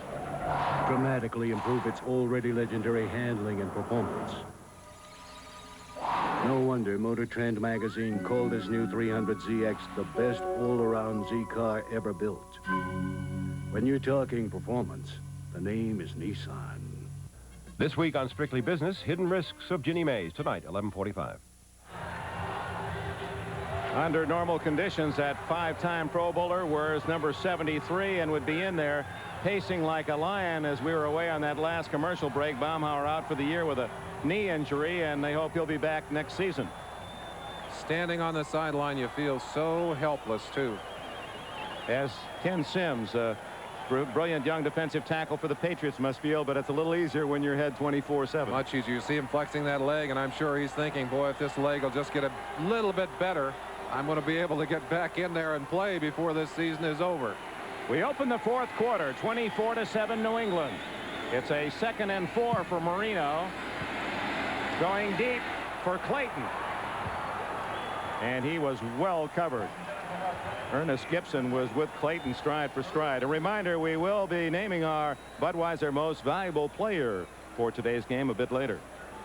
Speaker 5: dramatically improve its already legendary handling and performance. No wonder Motor Trend magazine called this new 300ZX the best all-around Z car ever built. When you're talking performance, the name is Nissan.
Speaker 6: This week on Strictly Business, Hidden Risks of Ginnie Maes, tonight, 11:45.
Speaker 1: Under normal conditions, that five-time Pro Bowler wears number 73 and would be in there pacing like a lion as we were away on that last commercial break. Baumhauer out for the year with a knee injury, and they hope he'll be back next season.
Speaker 2: Standing on the sideline, you feel so helpless, too.
Speaker 1: As Ken Sims, brilliant young defensive tackle for the Patriots, must feel, but it's a little easier when you're head 24/7.
Speaker 2: Much easier. You see him flexing that leg, and I'm sure he's thinking, boy, if this leg will just get a little bit better, I'm going to be able to get back in there and play before this season is over.
Speaker 1: We open the fourth quarter, 24-7 New England. It's a 2nd and 4 for Marino. Going deep for Clayton. And he was well covered. Ernest Gibson was with Clayton stride for stride. A reminder, we will be naming our Budweiser most valuable player for today's game a bit later.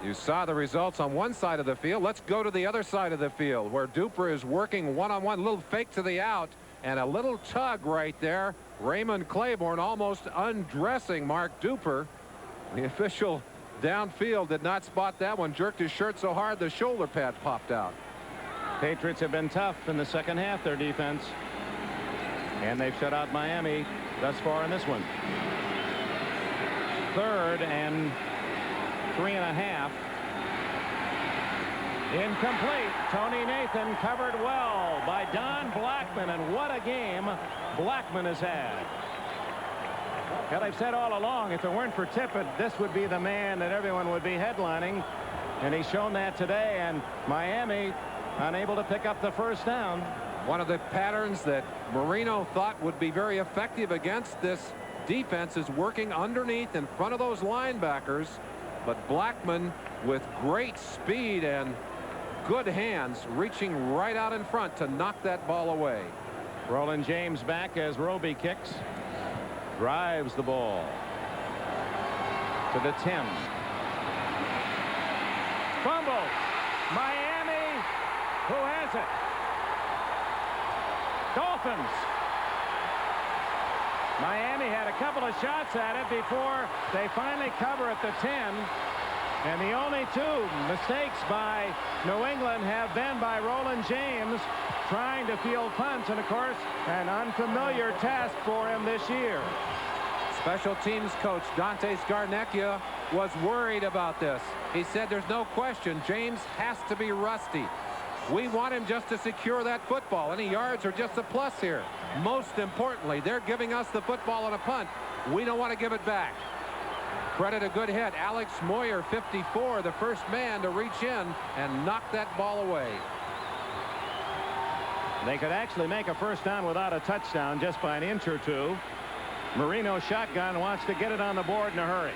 Speaker 2: You saw the results on one side of the field. Let's go to the other side of the field where Duper is working one-on-one. Little fake to the out and a little tug right there. Raymond Claiborne almost undressing Mark Duper. The official downfield did not spot that one. Jerked his shirt so hard the shoulder pad popped out.
Speaker 1: Patriots have been tough in the second half, their defense. And they've shut out Miami thus far in this one. 3rd and 3.5. Incomplete. Tony Nathan covered well by Don Blackman, and what a game Blackman has had. Well, I've said all along, if it weren't for Tippett, this would be the man that everyone would be headlining, and he's shown that today. And Miami unable to pick up the first down.
Speaker 2: One of the patterns that Marino thought would be very effective against this defense is working underneath in front of those linebackers. But Blackman, with great speed and good hands, reaching right out in front to knock that ball away.
Speaker 1: Roland James back as Roby kicks. Drives the ball to the 10. Fumble. Miami. Who has it? Dolphins. Miami had a couple of shots at it before they finally cover at the 10. And the only 2 mistakes by New England have been by Roland James trying to field punts, and of course an unfamiliar task for him this year.
Speaker 2: Special teams coach Dante Scarnecchia was worried about this. He said there's no question James has to be rusty. We want him just to secure that football. Any yards are just a plus here. Most importantly, they're giving us the football on a punt. We don't want to give it back. Credit a good hit. Alex Moyer, 54, the first man to reach in and knock that ball away.
Speaker 1: They could actually make a first down without a touchdown just by an inch or 2. Marino shotgun, wants to get it on the board in a hurry.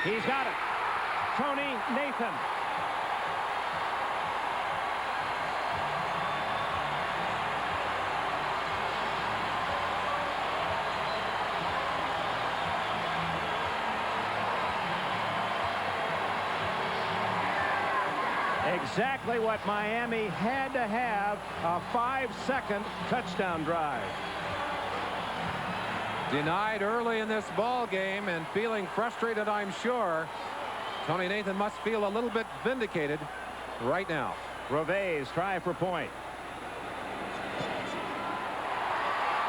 Speaker 1: He's got it. Tony Nathan. Exactly what Miami had to have, a 5-second touchdown drive.
Speaker 2: Denied early in this ball game and feeling frustrated, I'm sure. Tony Nathan must feel a little bit vindicated right now.
Speaker 1: Roves try for point.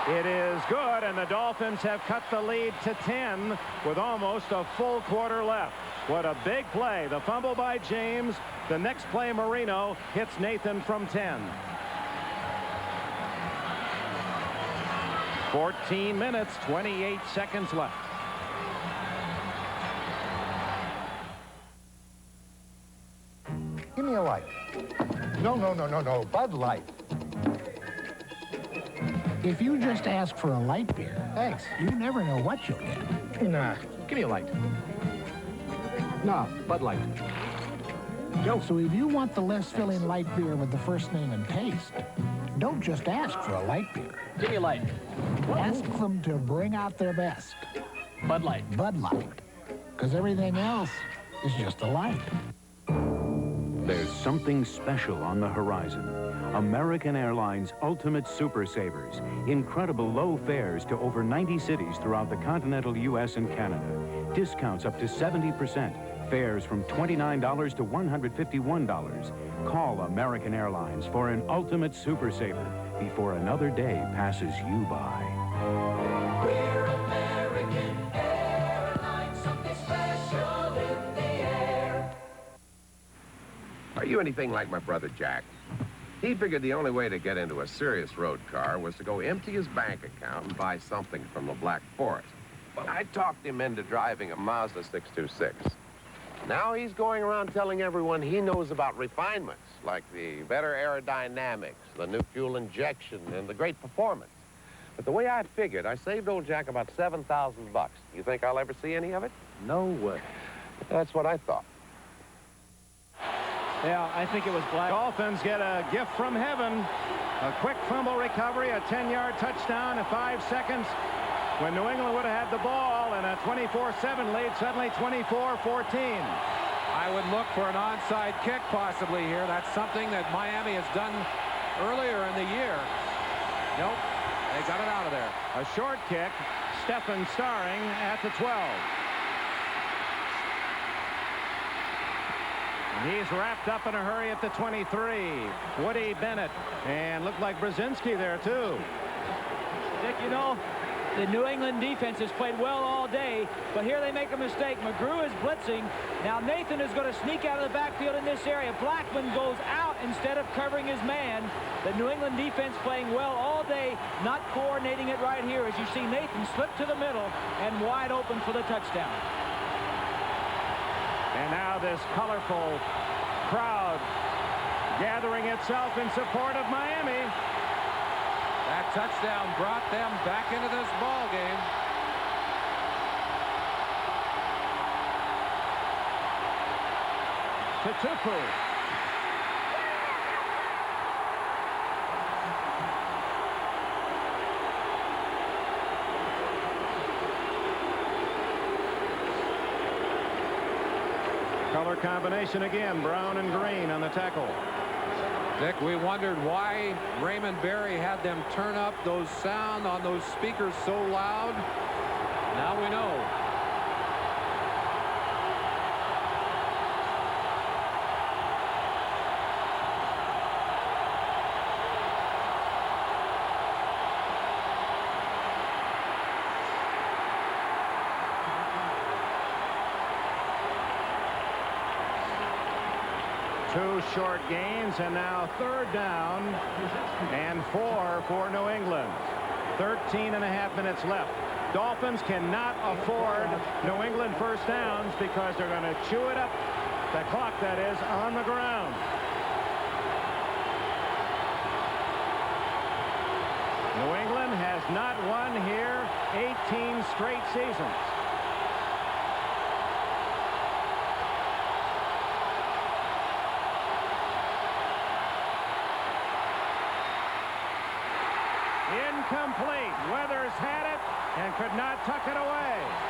Speaker 1: It is good, and the Dolphins have cut the lead to 10 with almost a full quarter left. What a big play. The fumble by James. The next play, Marino hits Nathan from 10. 14 minutes, 28 seconds left.
Speaker 7: Give me a light. No, Bud Light.
Speaker 9: If you just ask for a light beer,
Speaker 7: Thanks.
Speaker 9: you never know what you'll get.
Speaker 7: Nah, give me a light. No, Bud Light.
Speaker 9: So if you want the less filling light beer with the first name and taste, don't just ask for a light beer.
Speaker 18: Give me a light.
Speaker 9: Ask them to bring out their best.
Speaker 18: Bud Light.
Speaker 9: Bud Light. Because everything else is just a light.
Speaker 10: There's something special on the horizon. American Airlines Ultimate Super Savers. Incredible low fares to over 90 cities throughout the continental U.S. and Canada. Discounts up to 70%. Fares from $29 to $151. Call American Airlines for an Ultimate Super Saver before another day passes you by.
Speaker 12: We're American Airlines, something special in the air.
Speaker 3: Are you anything like my brother Jack? He figured the only way to get into a serious road car was to go empty his bank account and buy something from the Black Forest. But I talked him into driving a Mazda 626. Now he's going around telling everyone he knows about refinements, like the better aerodynamics, the new fuel injection, and the great performance. But the way I figured, I saved old Jack about $7,000 bucks. You think I'll ever see any of it?
Speaker 5: No way.
Speaker 3: That's what I thought.
Speaker 18: Yeah, I think it was Black.
Speaker 1: Dolphins get a gift from heaven. A quick fumble recovery, a 10-yard touchdown in 5 seconds. When New England would have had the ball and a 24-7 lead, suddenly 24-14.
Speaker 2: I would look for an onside kick possibly here. That's something that Miami has done earlier in the year. Nope, they got it out of there.
Speaker 1: A short kick, Stephen Starring at the 12. He's wrapped up in a hurry at the 23. Woody Bennett, and looked like Brzezinski there too.
Speaker 18: Dick, you know, the New England defense has played well all day, but here they make a mistake. McGrew is blitzing. Now Nathan is going to sneak out of the backfield in this area. Blackman goes out instead of covering his man. The New England defense playing well all day, not coordinating it right here. As you see Nathan slip to the middle and wide open for the touchdown.
Speaker 1: And now this colorful crowd gathering itself in support of Miami.
Speaker 2: That touchdown brought them back into this ball game.
Speaker 1: Tutupu. Color combination again, brown and green on the tackle.
Speaker 2: Dick, we wondered why Raymond Berry had them turn up those sound on those speakers so loud. Now we know.
Speaker 1: Two short gains, and now third down and 4 for New England. 13.5 minutes left. Dolphins cannot afford New England first downs because they're going to chew it up, the clock that is, on the ground. New England has not won here 18 straight seasons. Incomplete. Weathers had it and could not tuck it away.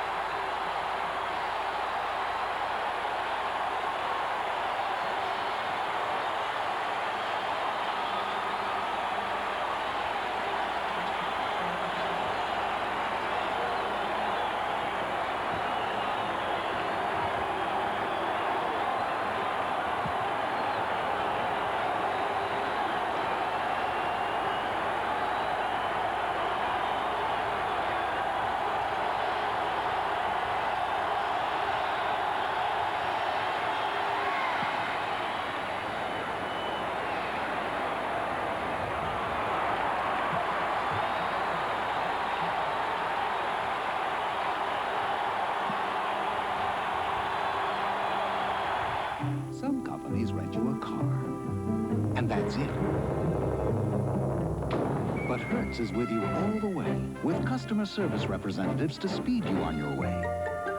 Speaker 11: Some companies rent you a car, and that's it. But Hertz is with you all the way, with customer service representatives to speed you on your way.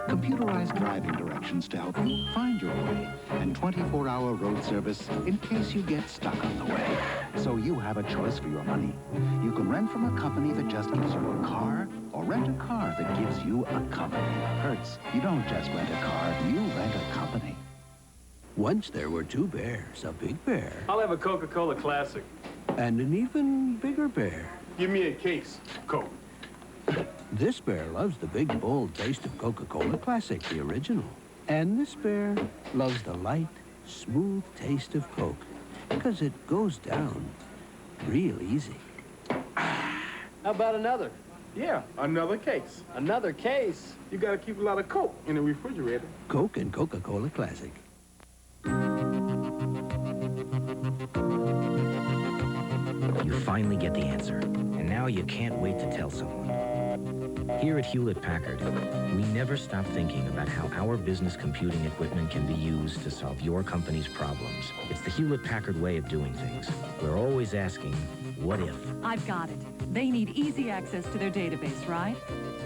Speaker 11: Computerized driving directions to help you find your way, and 24-hour road service in case you get stuck on the way. So you have a choice for your money. You can rent from a company that just gives you a car, or rent a car that gives you a company. Hertz, you don't just rent a car, you rent a company.
Speaker 4: Once there were two bears, a big bear
Speaker 17: I'll have a Coca-Cola Classic.
Speaker 4: and an even bigger bear.
Speaker 17: Give me a case, Coke.
Speaker 4: This bear loves the big, bold taste of Coca-Cola Classic, the original. And this bear loves the light, smooth taste of Coke, because it goes down real easy.
Speaker 17: How about another? Yeah, another case. Another case? You gotta keep a lot of Coke in the refrigerator.
Speaker 4: Coke and Coca-Cola Classic.
Speaker 13: You finally get the answer, and now you can't wait to tell someone. Here at Hewlett-Packard, we never stop thinking about how our business computing equipment can be used to solve your company's problems. It's the Hewlett-Packard way of doing things. We're always asking, what if?
Speaker 14: I've got it. They need easy access to their database, right?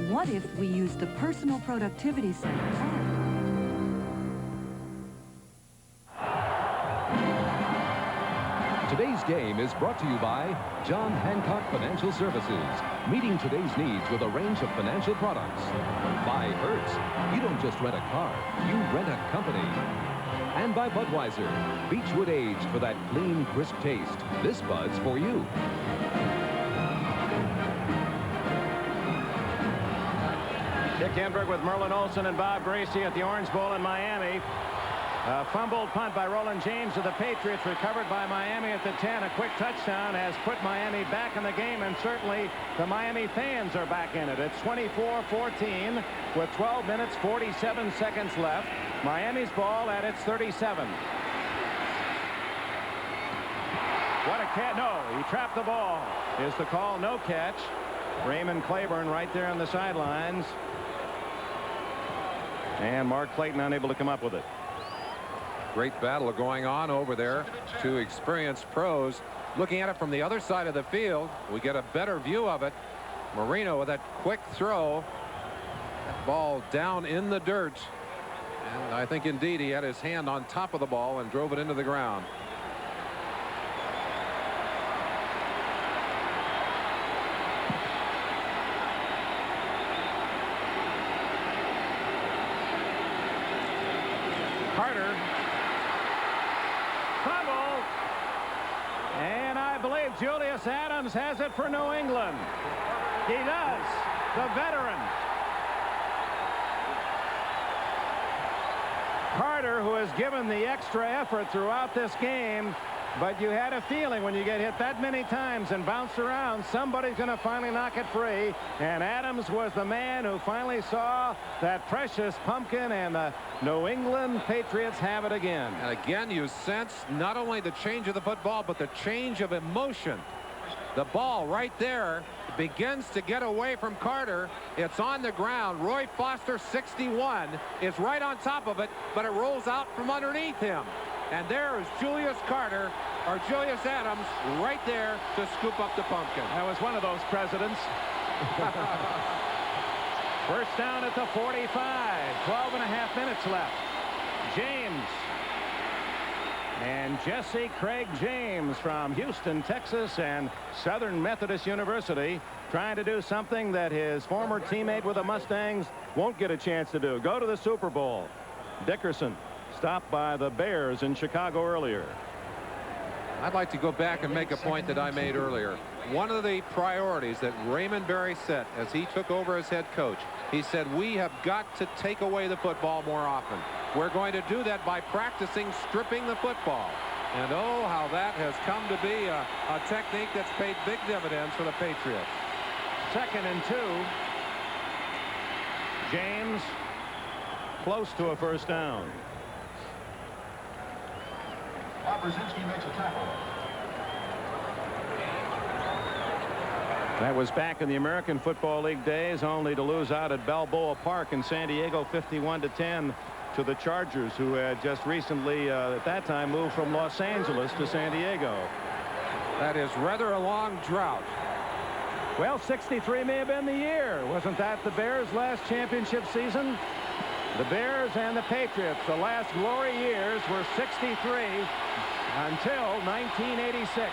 Speaker 14: What if we used the Personal Productivity Center?
Speaker 8: Today's game is brought to you by John Hancock Financial Services, meeting today's needs with a range of financial products. By Hertz, you don't just rent a car, you rent a company. And by Budweiser, Beechwood aged for that clean, crisp taste. This Bud's for you.
Speaker 1: Dick Enberg with Merlin Olsen and Bob Gracie at the Orange Bowl in Miami. A fumbled punt by Roland James of the Patriots, recovered by Miami at the 10. A quick touchdown has put Miami back in the game, and certainly the Miami fans are back in it. It's 24-14 with 12 minutes, 47 seconds left. Miami's ball at its 37. What a catch. No, he trapped the ball. Is the call. No catch. Raymond Claiborne right there on the sidelines. And Mark Clayton unable to come up with it.
Speaker 2: Great battle going on over there. Two experienced pros. Looking at it from the other side of the field, we get a better view of it. Marino with that quick throw. That ball down in the dirt. And I think indeed he had his hand on top of the ball and drove it into the ground.
Speaker 1: Carter. Fumble. And I believe Julius Adams has it for New England. He does. The veteran. Carter, who has given the extra effort throughout this game, but you had a feeling when you get hit that many times and bounce around, somebody's going to finally knock it free. And Adams was the man who finally saw that precious pumpkin, and the New England Patriots have it again.
Speaker 2: And again, you sense not only the change of the football, but the change of emotion. The ball right there begins to get away from Carter. It's on the ground. Roy Foster, 61, is right on top of it, but it rolls out from underneath him. And there is Julius Carter, or Julius Adams, right there to scoop up the pumpkin.
Speaker 1: That was one of those presidents. First down at the 45. 12.5 minutes left. James. And Jesse Craig James from Houston, Texas, and Southern Methodist University, trying to do something that his former teammate with the Mustangs won't get a chance to do. Go to the Super Bowl. Dickerson stopped by the Bears in Chicago earlier.
Speaker 2: I'd like to go back and make a point that I made earlier. One of the priorities that Raymond Berry set as he took over as head coach, he said, we have got to take away the football more often. We're going to do that by practicing stripping the football. And oh, how that has come to be a technique that's paid big dividends for the Patriots.
Speaker 1: 2nd and 2. James close to a first down.
Speaker 12: Brzezinski makes a tackle.
Speaker 1: That was back in the American Football League days, only to lose out at Balboa Park in San Diego, 51-10. to the Chargers, who had just recently, at that time, moved from Los Angeles to San Diego.
Speaker 2: That is rather a long drought.
Speaker 1: Well, 63 may have been the year. Wasn't that the Bears' last championship season? The Bears and the Patriots, the last glory years, were 63 until 1986.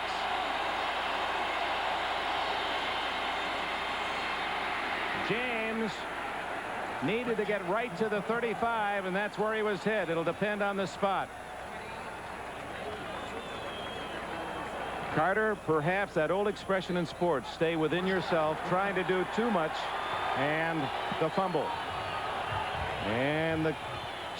Speaker 1: James needed to get right to the 35, and that's where he was hit. It'll depend on the spot. Carter, perhaps that old expression in sports, stay within yourself, trying to do too much, and the fumble. And the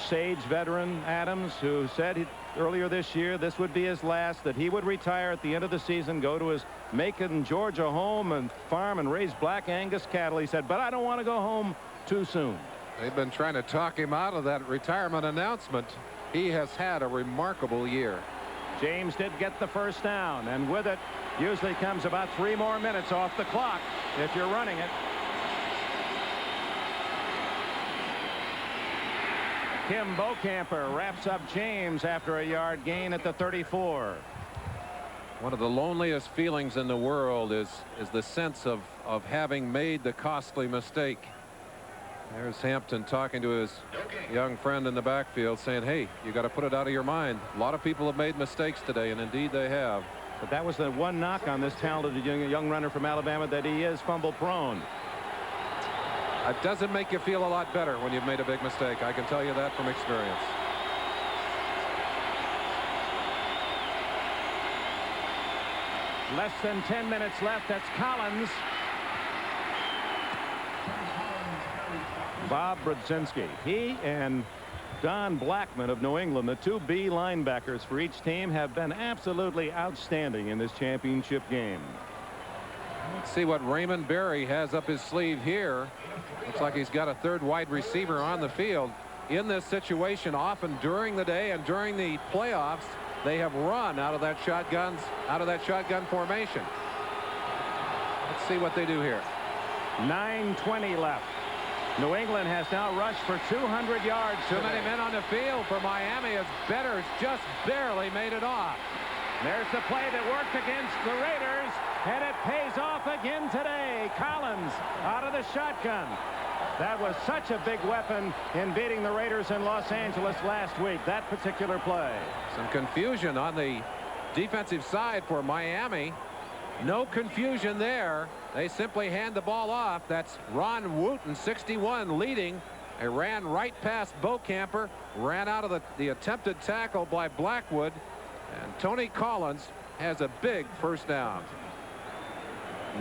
Speaker 1: sage veteran Adams, who said earlier this year this would be his last, that he would retire at the end of the season, go to his Macon, Georgia home and farm and raise black Angus cattle. He said, but I don't want to go home too soon.
Speaker 2: They've been trying to talk him out of that retirement announcement. He has had a remarkable year.
Speaker 1: James did get the first down, and with it usually comes about 3 more minutes off the clock if you're running it. Kim Bocamper wraps up James after a yard gain at the 34.
Speaker 2: One of the loneliest feelings in the world is the sense of having made the costly mistake. There's Hampton talking to his young friend in the backfield saying, hey, you got to put it out of your mind. A lot of people have made mistakes today, and indeed they have.
Speaker 1: But that was the one knock on this talented young runner from Alabama, that he is fumble prone.
Speaker 2: It doesn't make you feel a lot better when you've made a big mistake. I can tell you that from experience.
Speaker 1: Less than 10 minutes left. That's Collins. Bob Brzezinski. He and Don Blackman of New England, the 2B linebackers for each team, have been absolutely outstanding in this championship game.
Speaker 2: Let's see what Raymond Berry has up his sleeve here. Looks like he's got a third wide receiver on the field. In this situation, often during the day and during the playoffs, they have run out of that shotgun formation. Let's see what they do here.
Speaker 1: 9:20 left. New England has now rushed for 200 yards.
Speaker 2: Too many men on the field for Miami, as Betters just barely made it off.
Speaker 1: There's the play that worked against the Raiders, and it pays off again today. Collins out of the shotgun. That was such a big weapon in beating the Raiders in Los Angeles last week, that particular play.
Speaker 2: Some confusion on the defensive side for Miami. No confusion there. They simply hand the ball off. That's Ron Wooten, 61, leading. They ran right past Bocamper, ran out of the attempted tackle by Blackwood, and Tony Collins has a big first down.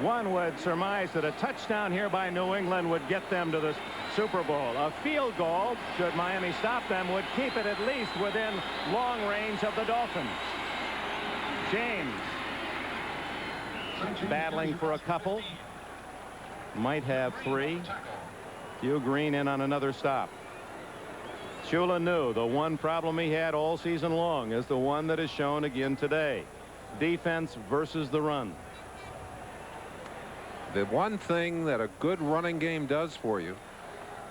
Speaker 1: One would surmise that a touchdown here by New England would get them to the Super Bowl. A field goal, should Miami stop them, would keep it at least within long range of the Dolphins. James battling for a couple. Might have 3. Hugh Green in on another stop. Shula knew the one problem he had all season long is the one that is shown again today. Defense versus the run.
Speaker 2: The one thing that a good running game does for you,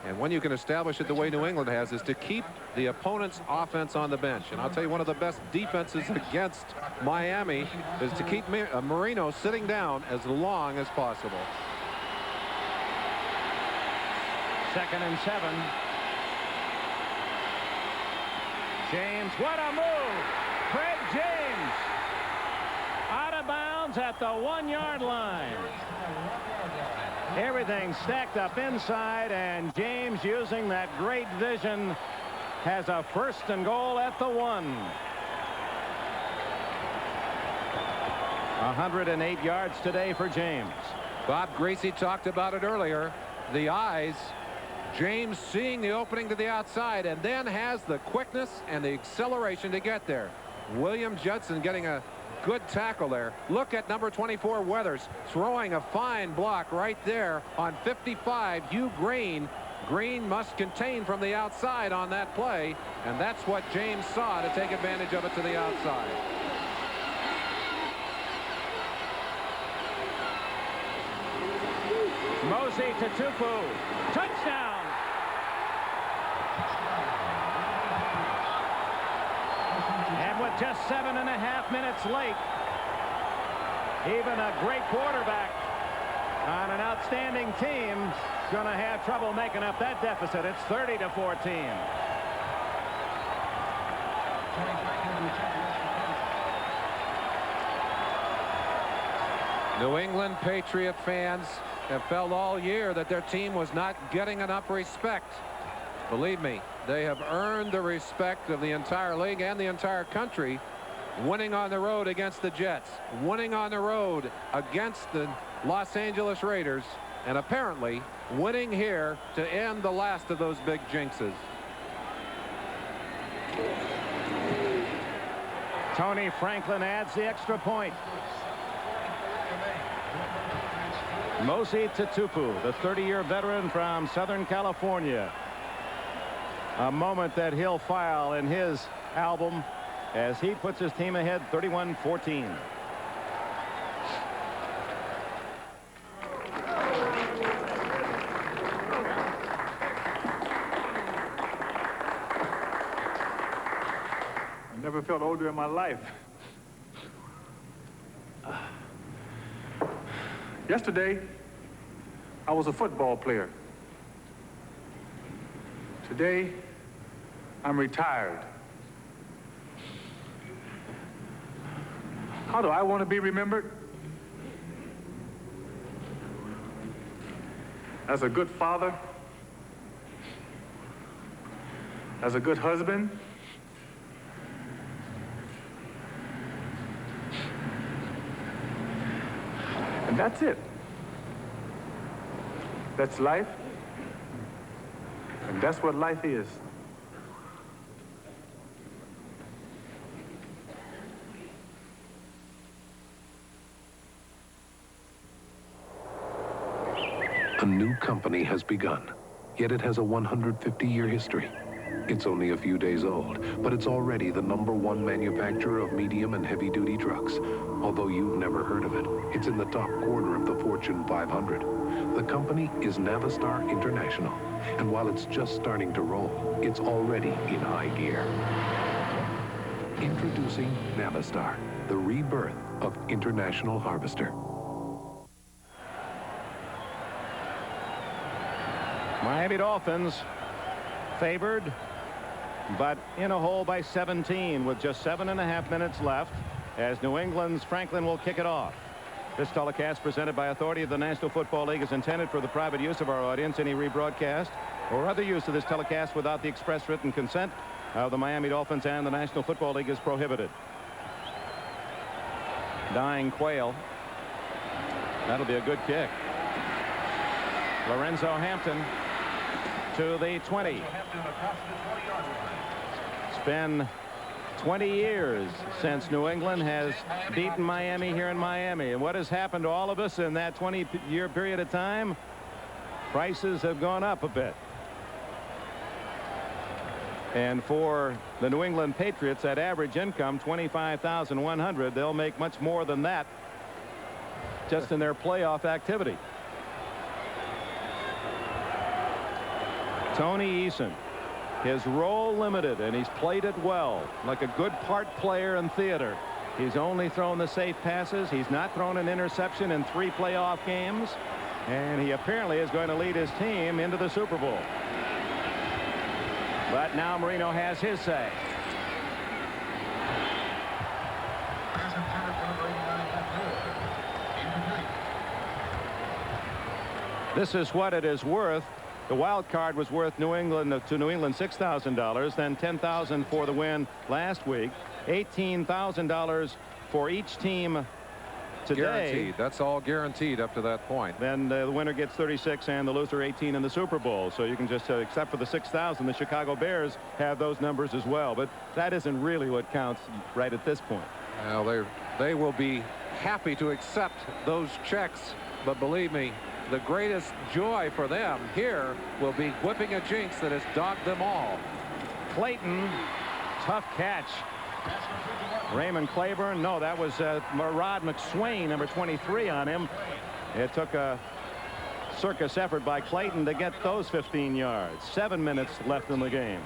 Speaker 2: and when you can establish it the way New England has, is to keep the opponent's offense on the bench. And I'll tell you, one of the best defenses against Miami is to keep Marino sitting down as long as possible.
Speaker 1: 2nd and 7. James, what a move! Craig James out of bounds at the 1-yard line. Everything stacked up inside, and James, using that great vision, has a 1st and goal at the 1. 108 yards today for James.
Speaker 2: Bob Gracie talked about it earlier. The eyes. James seeing the opening to the outside, and then has the quickness and the acceleration to get there. William Judson getting a good tackle there. Look at number 24 Weathers throwing a fine block right there on 55 Hugh Green. Green must contain from the outside on that play, and that's what James saw to take advantage of it to the outside.
Speaker 1: Mosey to Tupu. Touchdown! with just 7.5 minutes late. Even a great quarterback on an outstanding team is going to have trouble making up that deficit. It's 30-14.
Speaker 2: New England Patriot fans have felt all year that their team was not getting enough respect. Believe me, they have earned the respect of the entire league and the entire country, winning on the road against the Jets, winning on the road against the Los Angeles Raiders, and apparently winning here to end the last of those big jinxes.
Speaker 1: Tony Franklin adds the extra point. Mosi Tutupu, the 30-year veteran from Southern California. A moment that he'll file in his album as he puts his team ahead 31-14.
Speaker 24: I never felt older in my life. Yesterday, I was a football player. Today, I'm retired. How do I want to be remembered? As a good father, as a good husband, and that's it. That's life, and that's what life is.
Speaker 15: A new company has begun, yet it has a 150-year history. It's only a few days old, but it's already the #1 manufacturer of medium and heavy-duty trucks. Although you've never heard of it, it's in the top quarter of the Fortune 500. The company is Navistar International, and while it's just starting to roll, it's already in high gear. Introducing Navistar, the rebirth of International Harvester.
Speaker 1: Miami Dolphins favored, but in a hole by 17 with just 7.5 minutes left as New England's Franklin will kick it off. This telecast presented by authority of the National Football League is intended for the private use of our audience. Any rebroadcast or other use of this telecast without the express written consent of the Miami Dolphins and the National Football League is prohibited. Dying Quail. That'll be a good kick. Lorenzo Hampton to the 20. It's been 20 years since New England has beaten Miami here in Miami. And what has happened to all of us in that 20-year period of time? Prices have gone up a bit. And for the New England Patriots, at average income $25,100, they'll make much more than that just in their playoff activity. Tony Eason, his role limited, and he's played it well, like a good part player in theater. He's only thrown the safe passes. He's not thrown an interception in 3 playoff games, and he apparently is going to lead his team into the Super Bowl. But now Marino has his say. This is what it is worth. The wild card was worth New England $6,000, then $10,000 for the win last week, $18,000 for each team today.
Speaker 2: Guaranteed. That's all guaranteed up to that point.
Speaker 1: Then the winner gets 36 and the loser 18 in the Super Bowl. So you can just except for the 6,000, the Chicago Bears have those numbers as well. But that isn't really what counts right at this point.
Speaker 2: Well, they will be happy to accept those checks, but believe me, the greatest joy for them here will be whipping a jinx that has dogged them all.
Speaker 1: Clayton, tough catch. Raymond Claiborne, no, that was Rod McSwain, number 23 on him. It took a circus effort by Clayton to get those 15 yards. 7 minutes left in the game.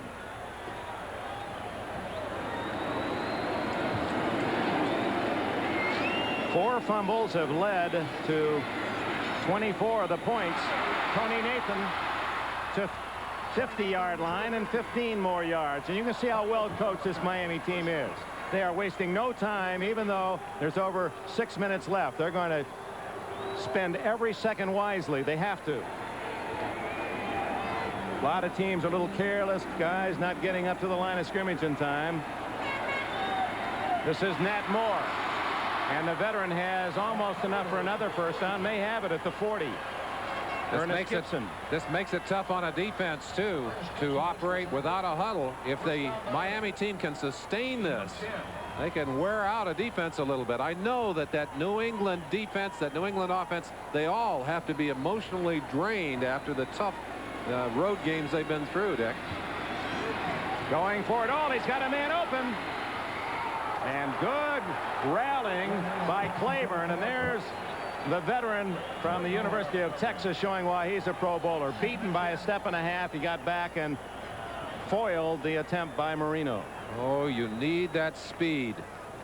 Speaker 1: 4 fumbles have led to 24 of the points. Tony Nathan to 50-yard line and 15 more yards. And you can see how well coached this Miami team is. They are wasting no time, even though there's over 6 minutes left. They're going to spend every second wisely. They have to. A lot of teams are a little careless, guys not getting up to the line of scrimmage in time. This is Nat Moore. And the veteran has almost enough for another first down. May have it at the 40.
Speaker 2: This makes it tough on a defense, too, to operate without a huddle. If the Miami team can sustain this, they can wear out a defense a little bit. I know that New England defense, that New England offense, they all have to be emotionally drained after the tough road games they've been through, Dick.
Speaker 1: Going for it all. He's got a man open. And good rallying by Claiborne. And there's the veteran from the University of Texas showing why he's a Pro Bowler. Beaten by a step and a half. He got back and foiled the attempt by Marino.
Speaker 2: Oh, you need that speed.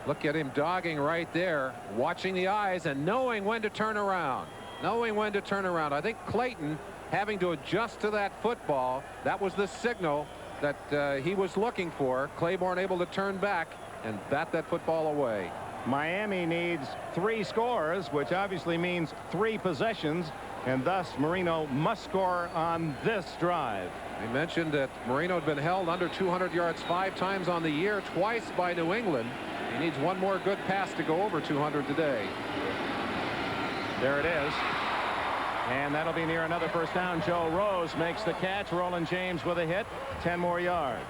Speaker 2: Look at him dogging right there, watching the eyes and knowing when to turn around. Knowing when to turn around. I think Clayton having to adjust to that football. That was the signal that he was looking for. Claiborne able to turn back and bat that football away.
Speaker 1: Miami needs 3 scores, which obviously means 3 possessions, and thus Marino must score on this drive.
Speaker 2: I mentioned that Marino had been held under 200 yards 5 times on the year, twice by New England. He needs 1 more good pass to go over 200 today.
Speaker 1: There it is. And that'll be near another first down. Joe Rose makes the catch. Roland James with a hit. 10 more yards.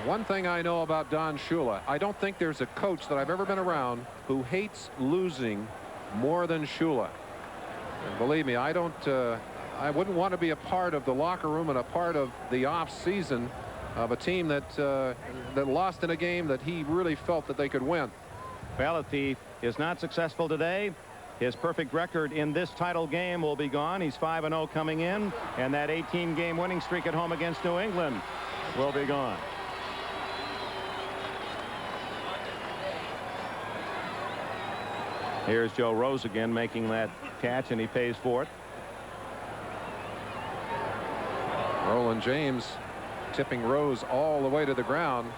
Speaker 2: One thing I know about Don Shula, I don't think there's a coach that I've ever been around who hates losing more than Shula. And believe me, I wouldn't want to be a part of the locker room and a part of the off season of a team that lost in a game that he really felt that they could win.
Speaker 1: Well, if he is not successful today, his perfect record in this title game will be gone. He's 5-0 coming in, and that 18-game winning streak at home against New England will be gone. Here's Joe Rose again making that catch, and he pays for it.
Speaker 2: Roland James tipping Rose all the way to the ground.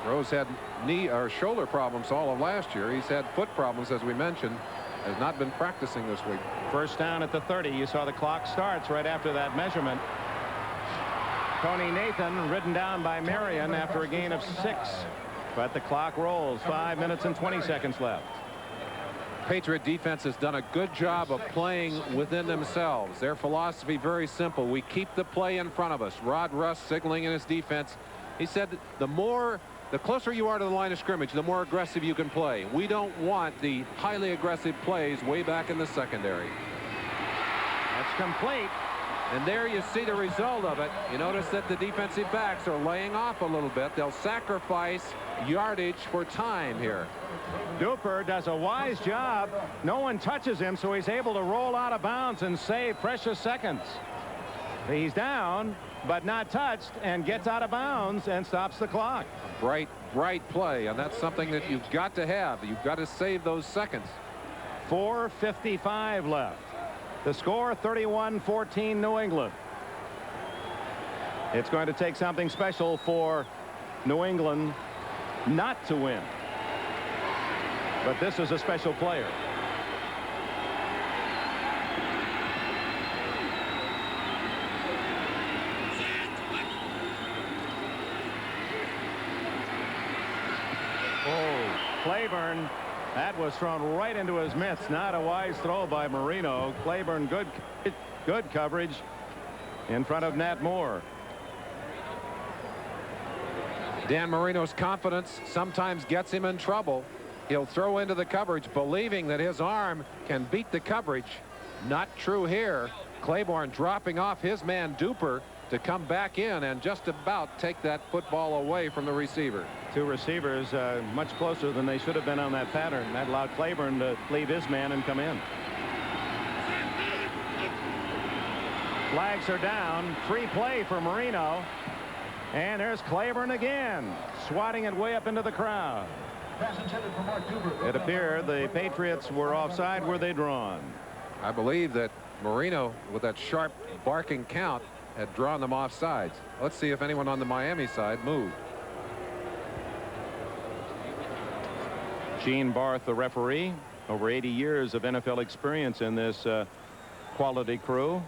Speaker 2: Rose had knee or shoulder problems all of last year. He's had foot problems, as we mentioned. Has not been practicing this week.
Speaker 1: First down at the 30. You saw the clock starts right after that measurement. Tony Nathan ridden down by Marion after a gain of 6. But the clock rolls. 5 minutes and 20 seconds left.
Speaker 2: Patriot defense has done a good job of playing within themselves. Their philosophy very simple. We keep the play in front of us. Rod Russ signaling in his defense. He said the closer you are to the line of scrimmage, the more aggressive you can play. We don't want the highly aggressive plays way back in the secondary.
Speaker 1: That's complete.
Speaker 2: And there you see the result of it. You notice that the defensive backs are laying off a little bit. They'll sacrifice yardage for time here.
Speaker 1: Duper does a wise job. No one touches him, so he's able to roll out of bounds and save precious seconds. He's down, but not touched, and gets out of bounds and stops the clock.
Speaker 2: Bright play, and that's something that you've got to have. You've got to save those seconds.
Speaker 1: 4:55 left. The score 31-14 New England. It's going to take something special for New England not to win. But this is a special player. Oh, Claiborne. That was thrown right into his mitts. Not a wise throw by Marino. Claiborne, good coverage in front of Nat Moore.
Speaker 2: Dan Marino's confidence sometimes gets him in trouble. He'll throw into the coverage believing that his arm can beat the coverage. Not true here. Claiborne dropping off his man Duper to come back in and just about take that football away from the receiver.
Speaker 1: 2 receivers much closer than they should have been on that pattern. That allowed Claiborne to leave his man and come in. Flags are down. Free play for Marino. And there's Claiborne again, swatting it way up into the crowd. It appeared the Patriots were offside. Were they drawn?
Speaker 2: I believe that Marino, with that sharp barking count, had drawn them off sides. Let's see if anyone on the Miami side moved.
Speaker 1: Gene Barth, the referee, over 80 years of NFL experience in this quality crew.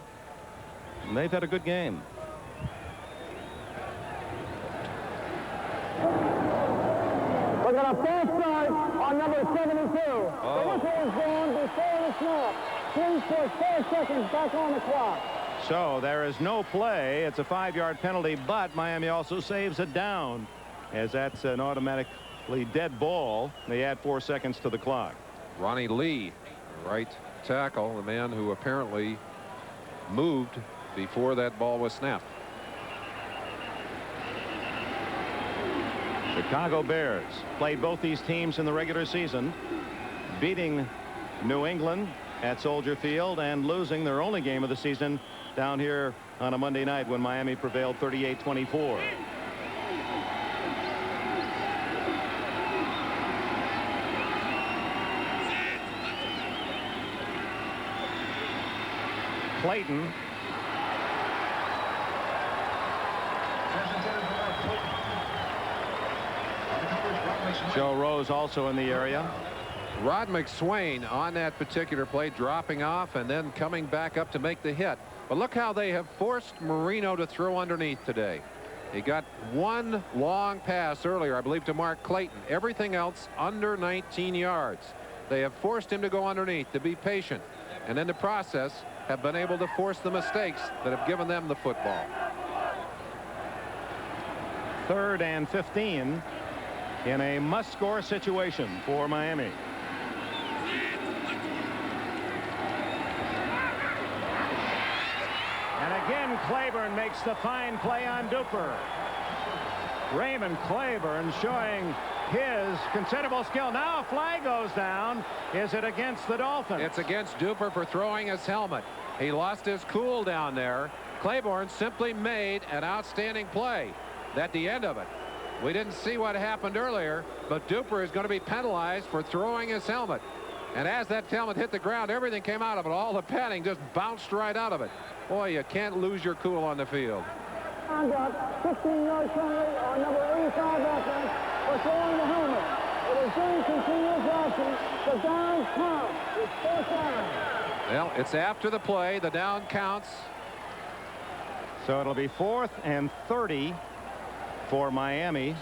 Speaker 1: And they've had a good game.
Speaker 20: We're going to false start on number 72.
Speaker 1: Oh.
Speaker 20: The whistle is gone before the snap. 3.4 seconds back on the clock.
Speaker 1: So there is no play. It's a 5-yard penalty, but Miami also saves it down, as that's an automatically dead ball. They add 4 seconds to the clock.
Speaker 2: Ronnie Lee, right tackle, the man who apparently moved before that ball was snapped.
Speaker 1: Chicago Bears played both these teams in the regular season, beating New England at Soldier Field and losing their only game of the season down here on a Monday night when Miami prevailed 38-24. Clayton. Joe Rose also in the area.
Speaker 2: Rod McSwain on that particular play, dropping off and then coming back up to make the hit. But look how they have forced Marino to throw underneath today. He got one long pass earlier, I believe, to Mark Clayton. Everything else under 19 yards. They have forced him to go underneath, to be patient, and in the process have been able to force the mistakes that have given them the football.
Speaker 1: 3rd and 15 in a must-score situation for Miami. And again, Claiborne makes the fine play on Duper. Raymond Claiborne showing his considerable skill. Now a flag goes down. Is it against the Dolphins?
Speaker 2: It's against Duper for throwing his helmet. He lost his cool down there. Claiborne simply made an outstanding play at the end of it. We didn't see what happened earlier, but Duper is going to be penalized for throwing his helmet. And as that helmet hit the ground, everything came out of it. All the padding just bounced right out of it. Boy, you can't lose your cool on the field.
Speaker 20: Conduct, 15-yard penalty on number 85 offense for throwing the helmet. It is doing continuous action. The down count is 4th down.
Speaker 2: Well, it's after the play. The down counts.
Speaker 1: So it'll be 4th and 30 for Miami.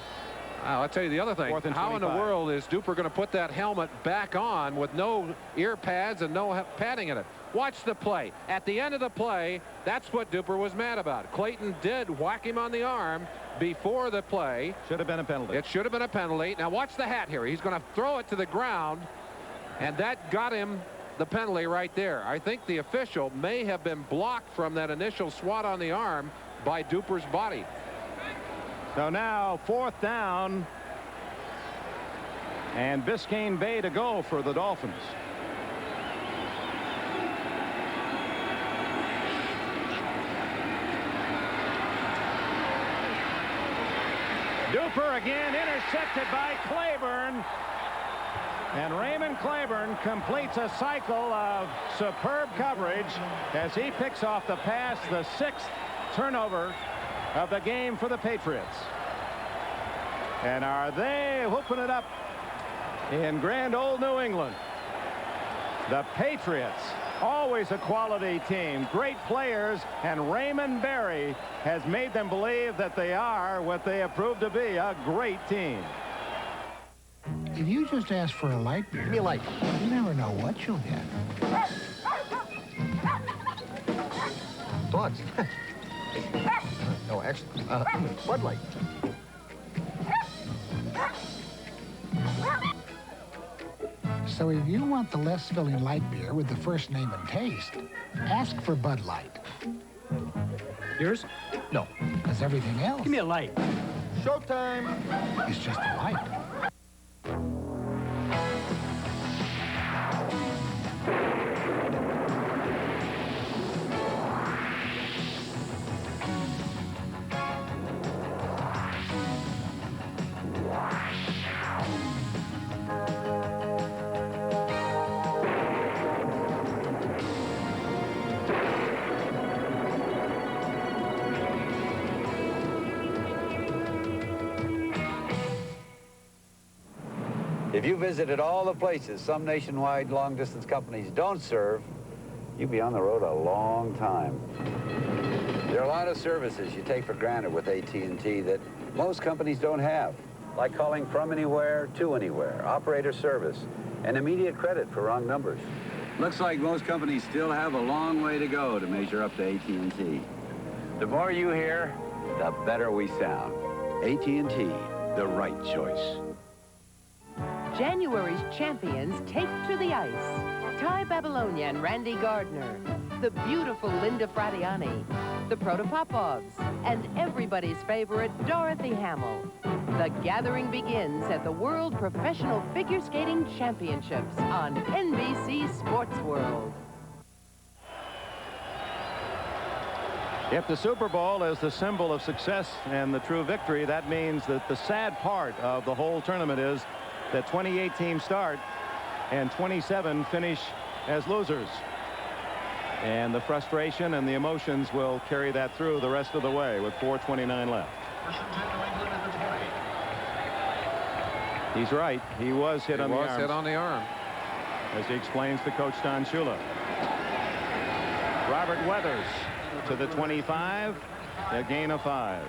Speaker 2: I'll tell you the other thing. How in the world is Duper going to put that helmet back on with no ear pads and no padding in it? Watch the play. At the end of the play, that's what Duper was mad about. Clayton did whack him on the arm before the play.
Speaker 1: Should have been a penalty.
Speaker 2: It should have been a penalty. Now watch the hat here. He's going to throw it to the ground, and that got him the penalty right there. I think the official may have been blocked from that initial swat on the arm by Duper's body.
Speaker 1: So now 4th down and Biscayne Bay to go for the Dolphins. Duper again intercepted by Claiborne. And Raymond Claiborne completes a cycle of superb coverage as he picks off the pass, the 6th turnover of the game for the Patriots. And are they whooping it up in grand old New England? The Patriots, always a quality team, great players, and Raymond Berry has made them believe that they are what they have proved to be, a great team.
Speaker 9: If you just ask for a light beer,
Speaker 17: Give me a light.
Speaker 9: You never know what you'll get.
Speaker 17: Dogs. No, actually, Bud Light.
Speaker 9: So if you want the less filling light beer with the first name and taste, ask for Bud Light.
Speaker 17: Yours? No.
Speaker 9: Because everything else...
Speaker 17: Give me a light. Showtime.
Speaker 9: It's just a light.
Speaker 16: If you visited all the places some nationwide long-distance companies don't serve, you'd be on the road a long time. There are a lot of services you take for granted with AT&T that most companies don't have, like calling from anywhere to anywhere, operator service, and immediate credit for wrong numbers. Looks like most companies still have a long way to go to measure up to AT&T. The more you hear, the better we sound. AT&T, the right choice.
Speaker 19: January's champions take to the ice. Ty Babylonia and Randy Gardner, the beautiful Linda Fratiani, the Protopopovs, and everybody's favorite Dorothy Hamill. The gathering begins at the World Professional Figure Skating Championships on NBC Sports World.
Speaker 1: If the Super Bowl is the symbol of success and the true victory, that means that the sad part of the whole tournament is that 28 teams start and 27 finish as losers. And the frustration and the emotions will carry that through the rest of the way with 4:29 left. He's right. He was hit on the arm.
Speaker 2: He was hit on the arm.
Speaker 1: As he explains to Coach Don Shula. Robert Weathers to the 25, a gain of 5.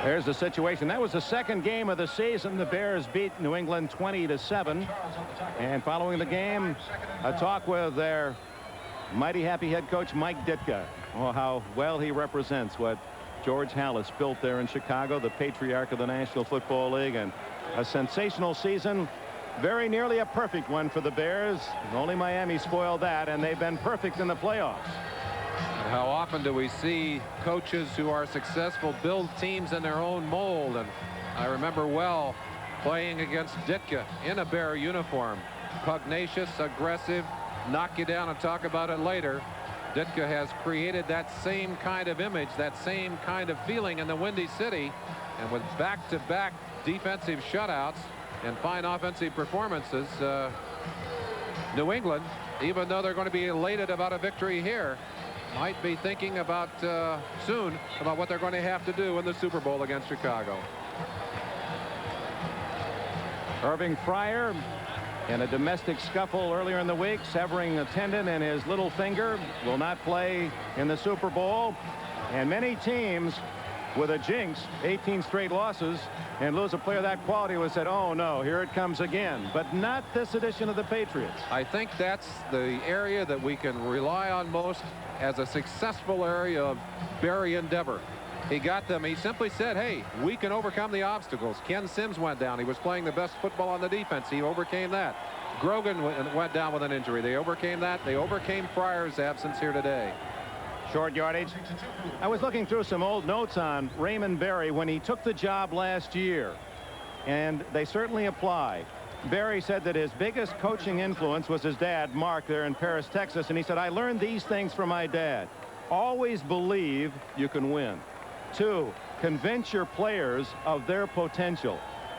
Speaker 1: There's the situation. That was the second game of the season. The Bears beat New England 20-7. And following the game, a talk with their mighty happy head coach Mike Ditka. Oh, how well he represents what George Halas built there in Chicago, the patriarch of the National Football League, and a sensational season. Very nearly a perfect one for the Bears. Only Miami spoiled that, and they've been perfect in the playoffs.
Speaker 2: And how often do we see coaches who are successful build teams in their own mold? And I remember well playing against Ditka in a Bear uniform. Pugnacious, aggressive, knock you down and talk about it later. Ditka has created that same kind of image, that same kind of feeling in the Windy City. And with back-to-back defensive shutouts and fine offensive performances, New England, even though they're going to be elated about a victory here, might be thinking about soon about what they're going to have to do in the Super Bowl against Chicago.
Speaker 1: Irving Fryer in a domestic scuffle earlier in the week, severing a tendon in his little finger, will not play in the Super Bowl. And many teams with a jinx, 18 straight losses, and lose a player of that quality, was said, oh no, here it comes again. But not this edition of the Patriots.
Speaker 2: I think that's the area that we can rely on most as a successful area of Barry endeavor. He got them. He simply said, hey, we can overcome the obstacles. Ken Sims went down. He was playing the best football on the defense. He overcame that. Grogan went down with an injury. They overcame that. They overcame Fryer's absence here today.
Speaker 1: Short yardage. I was looking through some old notes on Raymond Berry when he took the job last year, and they certainly apply. Berry said that his biggest coaching influence was his dad, Mark, there in Paris, Texas, and he said, I learned these things from my dad. Always believe you can win. 2, convince your players of their potential.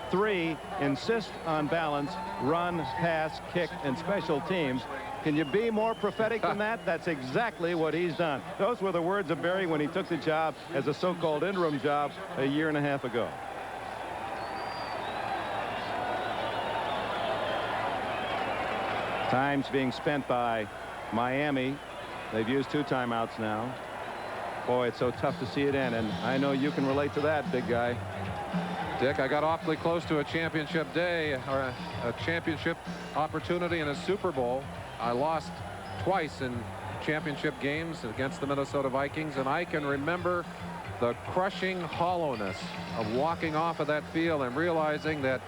Speaker 1: 3, insist on balance, run, pass, kick, and special teams. Can you be more prophetic than that? That's exactly what he's done. Those were the words of Berry when he took the job as a so-called interim job a year and a half ago. Time's being spent by Miami. They've used 2 timeouts now. Boy, it's so tough to see it end, and I know you can relate to that, big guy.
Speaker 2: Dick, I got awfully close to a championship day, or a championship opportunity in a Super Bowl. I lost twice in championship games against the Minnesota Vikings, and I can remember the crushing hollowness of walking off of that field and realizing that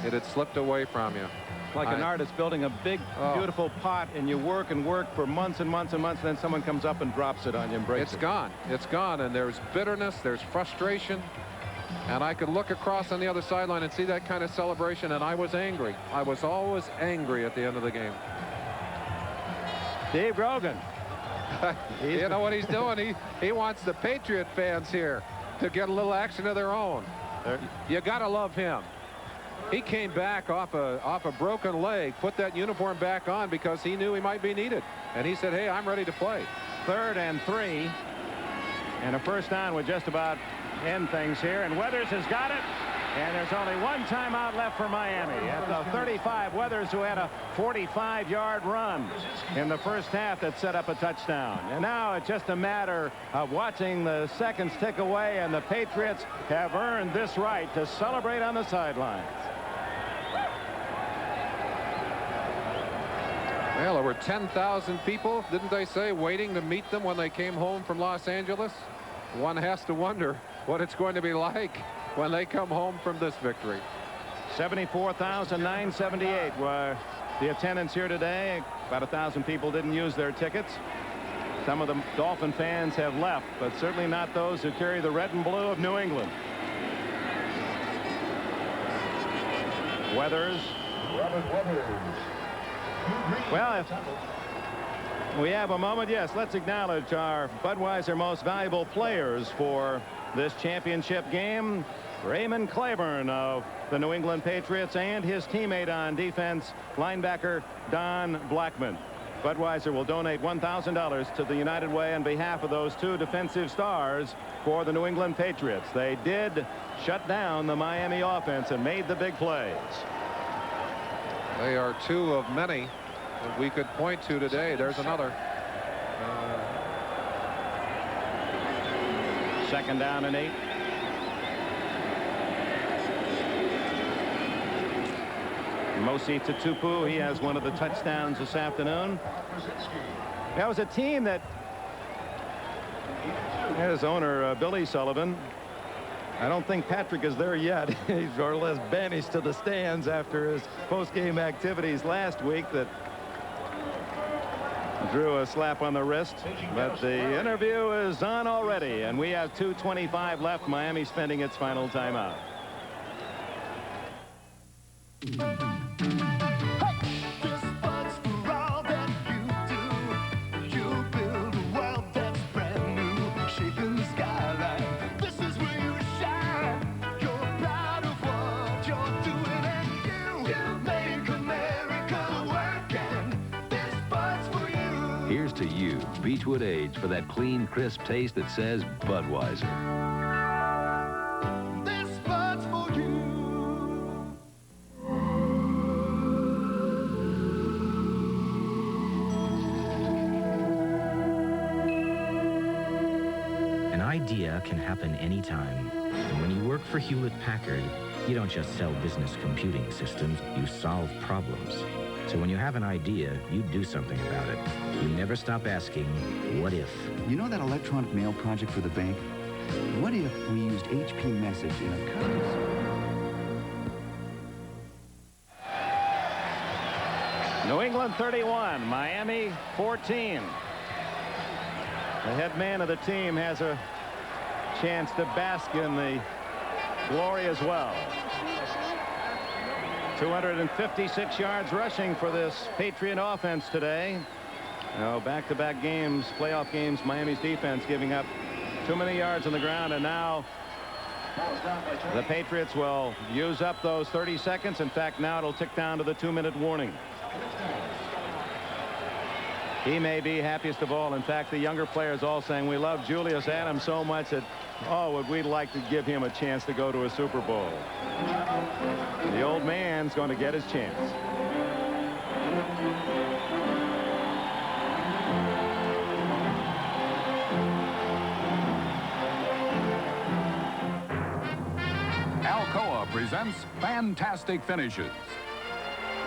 Speaker 2: it had slipped away from you.
Speaker 1: Like an artist building a big, beautiful pot, and you work and work for months and months and months, and then someone comes up and drops it on you and breaks it.
Speaker 2: It's gone. It's gone, and there's bitterness, there's frustration, and I could look across on the other sideline and see that kind of celebration, and I was angry. I was always angry at the end of the game.
Speaker 1: Dave Grogan.
Speaker 2: You know what he's doing? He wants the Patriot fans here to get a little action of their own. You got to love him. He came back off a broken leg, put that uniform back on because he knew he might be needed. And he said, hey, I'm ready to play.
Speaker 1: 3rd and 3. And a first down would just about end things here. And Weathers has got it. And there's only one timeout left for Miami at the 35. Weathers, who had a 45-yard run in the first half that set up a touchdown. And now it's just a matter of watching the seconds tick away, and the Patriots have earned this right to celebrate on the sidelines.
Speaker 2: Well, there were 10,000 people, didn't they say, waiting to meet them when they came home from Los Angeles? One has to wonder what it's going to be like when they come home from this victory.
Speaker 1: 74,978 were the attendance here today. About 1,000 people didn't use their tickets. Some of the Dolphin fans have left, but certainly not those who carry the red and blue of New England. Weathers. Well, if we have a moment, yes, let's acknowledge our Budweiser most valuable players for this championship game. Raymond Claiborne of the New England Patriots and his teammate on defense, linebacker Don Blackman. Budweiser will donate $1,000 to the United Way on behalf of those two defensive stars for the New England Patriots. They did shut down the Miami offense and made the big plays.
Speaker 2: They are two of many that we could point to today. There's another.
Speaker 1: Second down and 8. Mosi Tutupu, he has one of the touchdowns this afternoon. That was a team that his owner, Billy Sullivan. I don't think Patrick is there yet. He's more or less banished to the stands after his post-game activities last week that drew a slap on the wrist. But the interview is on already, and we have 2:25 left. Miami spending its final timeout.
Speaker 8: Here's to you, Beechwood Age, for that clean, crisp taste that says Budweiser.
Speaker 20: This Bud's for you.
Speaker 13: An idea can happen anytime. And when you work for Hewlett-Packard, you don't just sell business computing systems, you solve problems. So when you have an idea, you do something about it. You never stop asking, what if?
Speaker 11: You know that electronic mail project for the bank? What if we used HP Message in a custom?
Speaker 1: New England 31, Miami 14. The head man of the team has a chance to bask in the glory as well. 256 yards rushing for this Patriot offense today. Now, back-to-back games, playoff games, Miami's defense giving up too many yards on the ground, and now the Patriots will use up those 30 seconds. In fact, now it'll tick down to the 2-minute warning. He may be happiest of all. In fact, the younger players all saying, we love Julius Adams so much that, oh, would we like to give him a chance to go to a Super Bowl. The old man's going to get his chance.
Speaker 6: Alcoa presents Fantastic Finishes.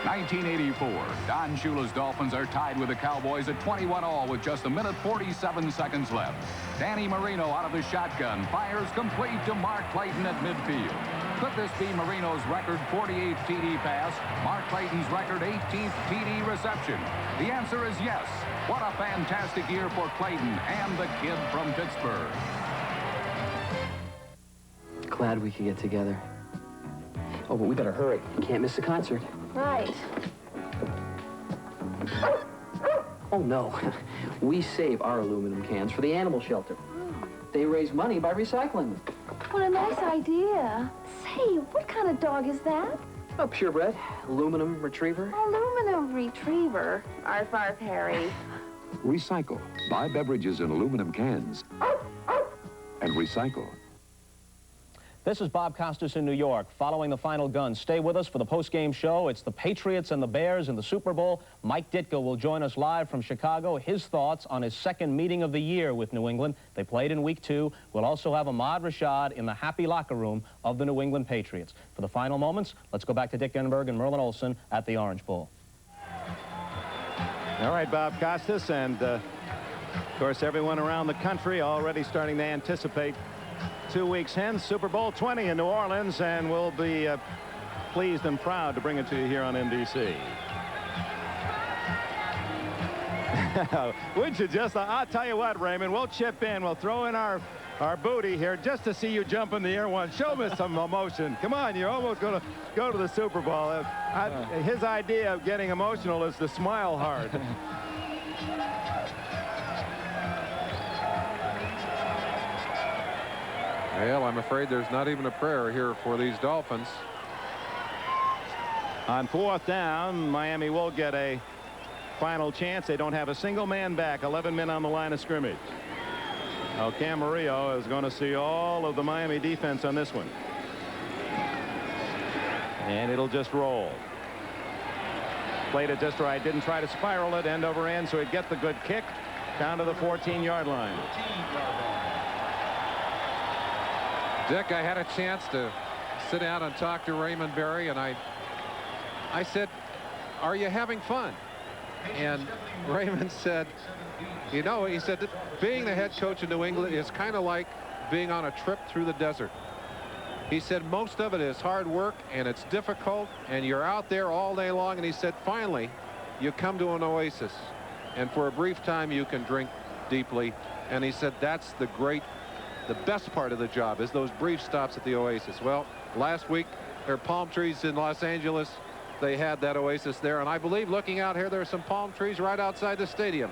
Speaker 6: 1984, Don Shula's Dolphins are tied with the Cowboys at 21-all with just 1:47 seconds left. Danny Marino out of the shotgun fires complete to Mark Clayton at midfield. Could this be Marino's record 48th TD pass, Mark Clayton's record 18th TD reception? The answer is yes. What a fantastic year for Clayton and the kid from Pittsburgh.
Speaker 21: Glad we could get together. Oh, but we better hurry. Can't miss the concert.
Speaker 7: Right.
Speaker 21: Oh, no. We save our aluminum cans for the animal shelter. They raise money by recycling them.
Speaker 7: What a nice idea. Say, what kind of dog is that?
Speaker 21: A purebred aluminum retriever.
Speaker 7: Aluminum retriever. Arf, arf, Harry.
Speaker 8: Recycle. Buy beverages in aluminum cans. And recycle.
Speaker 1: This is Bob Costas in New York, following the final gun. Stay with us for the post-game show. It's the Patriots and the Bears in the Super Bowl. Mike Ditka will join us live from Chicago. His thoughts on his second meeting of the year with New England. They played in Week 2. We'll also have Ahmad Rashad in the happy locker room of the New England Patriots. For the final moments, let's go back to Dick Enberg and Merlin Olsen at the Orange Bowl. All right, Bob Costas, and of course everyone around the country already starting to anticipate 2 weeks hence, Super Bowl 20 in New Orleans, and we'll be pleased and proud to bring it to you here on NBC. Would you just, I'll tell you what, Raymond, we'll chip in, we'll throw in our booty here just to see you jump in the air once. Show me some emotion. Come on, you're almost going to go to the Super Bowl. His idea of getting emotional is to smile hard.
Speaker 2: Well, I'm afraid there's not even a prayer here for these Dolphins.
Speaker 1: On 4th down, Miami will get a final chance. They don't have a single man back, 11 men on the line of scrimmage. Now, Camarillo is going to see all of the Miami defense on this one. And it'll just roll. Played it just right. Didn't try to spiral it end over end, so he'd get the good kick down to the 14-yard line.
Speaker 2: Dick, I had a chance to sit down and talk to Raymond Berry, and I said, are you having fun? And Raymond said, you know, he said, being the head coach of New England is kind of like being on a trip through the desert. He said most of it is hard work and it's difficult and you're out there all day long. And he said, finally, you come to an oasis and for a brief time you can drink deeply. And he said that's the best part of the job is those brief stops at the oasis. Well, last week there are palm trees in Los Angeles. They had that oasis there, and I believe looking out here there are some palm trees right outside the stadium.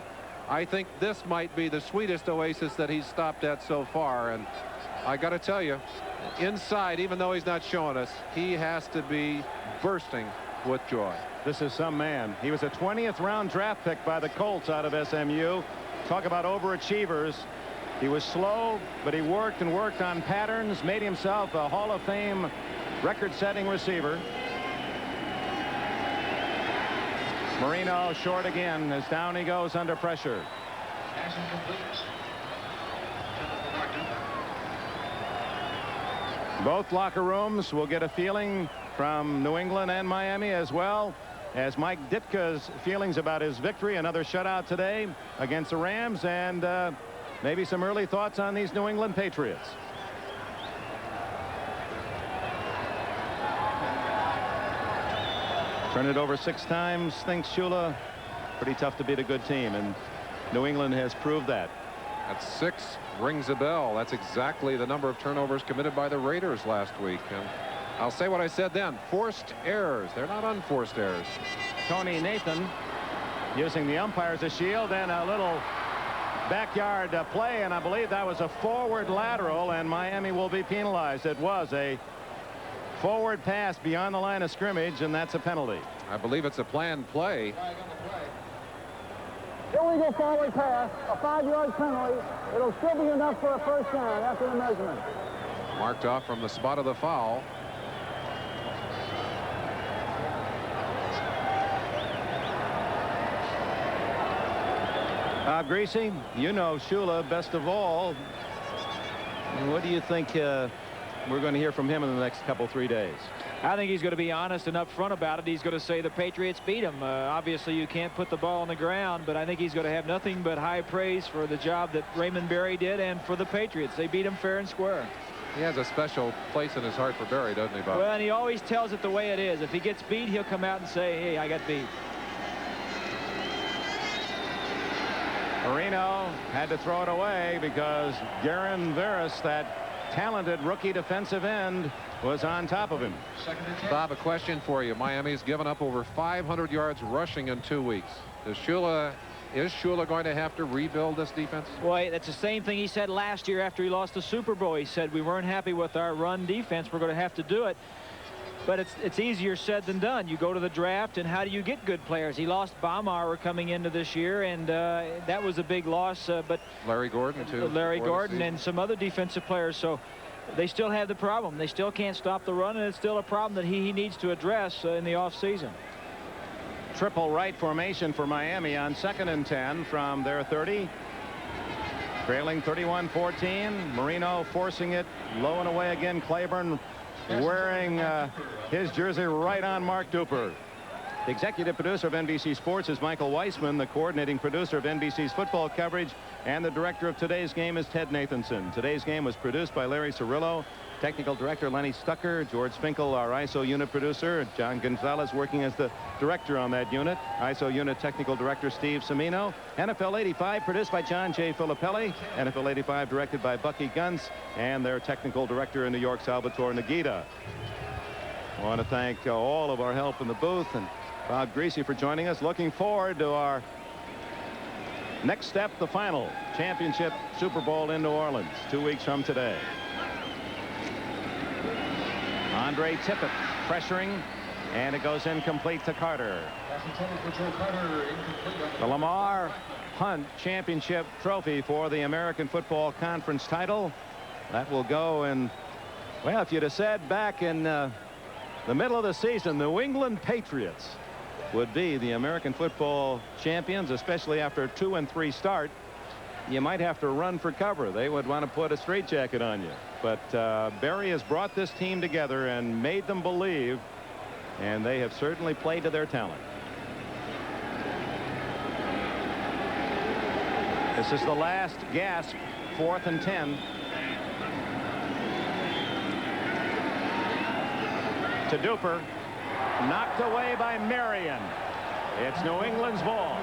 Speaker 2: I think this might be the sweetest oasis that he's stopped at so far, and I got to tell you, inside, even though he's not showing us, he has to be bursting with joy.
Speaker 1: This is some man. He was a 20th round draft pick by the Colts out of SMU. Talk about overachievers. He was slow, but he worked and worked on patterns, made himself a Hall of Fame record-setting receiver. Marino short again as down he goes under pressure. Both locker rooms will get a feeling from New England and Miami as well as Mike Ditka's feelings about his victory. Another shutout today against the Rams, and maybe some early thoughts on these New England Patriots. Turn it over 6 times, thinks Shula. Pretty tough to beat a good team, and New England has proved that.
Speaker 2: At 6 rings a bell. That's exactly the number of turnovers committed by the Raiders last week. And I'll say what I said then. Forced errors. They're not unforced errors.
Speaker 1: Tony Nathan using the umpire as a shield, and a little backyard play, and I believe that was a forward lateral, and Miami will be penalized. It was a forward pass beyond the line of scrimmage, and that's a penalty.
Speaker 2: I believe it's a planned play.
Speaker 20: Illegal forward pass, a 5-yard penalty. It'll still be enough for a first down after the measurement.
Speaker 2: Marked off from the spot of the foul.
Speaker 1: Greasy, you know Shula best of all. What do you think we're going to hear from him in the next 3 days?
Speaker 18: I think he's going to be honest and upfront about it. He's going to say the Patriots beat him. Obviously, you can't put the ball on the ground, but I think he's going to have nothing but high praise for the job that Raymond Berry did and for the Patriots. They beat him fair and square.
Speaker 2: He has a special place in his heart for Berry, doesn't he, Bob?
Speaker 18: Well, and he always tells it the way it is. If he gets beat, he'll come out and say, hey, I got beat.
Speaker 1: Marino had to throw it away because Garen Veras, that talented rookie defensive end, was on top of him.
Speaker 2: Bob, a question for you. Miami's given up over 500 yards rushing in 2 weeks. Is Shula going to have to rebuild this defense?
Speaker 18: Boy, that's the same thing he said last year after he lost the Super Bowl. He said we weren't happy with our run defense. We're going to have to do it. But it's easier said than done. You go to the draft, and how do you get good players? He lost Baumauer coming into this year, and that was a big loss. But
Speaker 2: Larry Gordon, too.
Speaker 18: Larry Gordon and some other defensive players. So they still have the problem. They still can't stop the run, and it's still a problem that he needs to address in the offseason.
Speaker 1: Triple right formation for Miami on 2nd and 10 from their 30. Trailing 31-14. Marino forcing it low and away again. Claiborne wearing his jersey right on Mark Duper. The executive producer of NBC Sports is Michael Weissman. The coordinating producer of NBC's football coverage and the director of today's game is Ted Nathanson. Today's game was produced by Larry Cirillo. Technical director Lenny Stucker. George Finkel, our ISO unit producer. John Gonzalez working as the director on that unit. ISO unit technical director Steve Semino. NFL 85 produced by John J. Filippelli. NFL 85 directed by Bucky Gunz. And their technical director in New York, Salvatore Nagita. I want to thank all of our help in the booth and Bob Greasy for joining us. Looking forward to our next step, the final championship Super Bowl in New Orleans 2 weeks from today. Andre Tippett pressuring, and it goes incomplete to Carter. The Lamar Hunt Championship trophy for the American Football Conference title. That will go in, well, if you'd have said back in the middle of the season, New England Patriots would be the American football champions, especially after a 2-3 start, you might have to run for cover. They would want to put a straitjacket on you. But Barry has brought this team together and made them believe, and they have certainly played to their talent. This is the last gasp, 4th and 10. To Duper. Knocked away by Marion. It's New England's ball.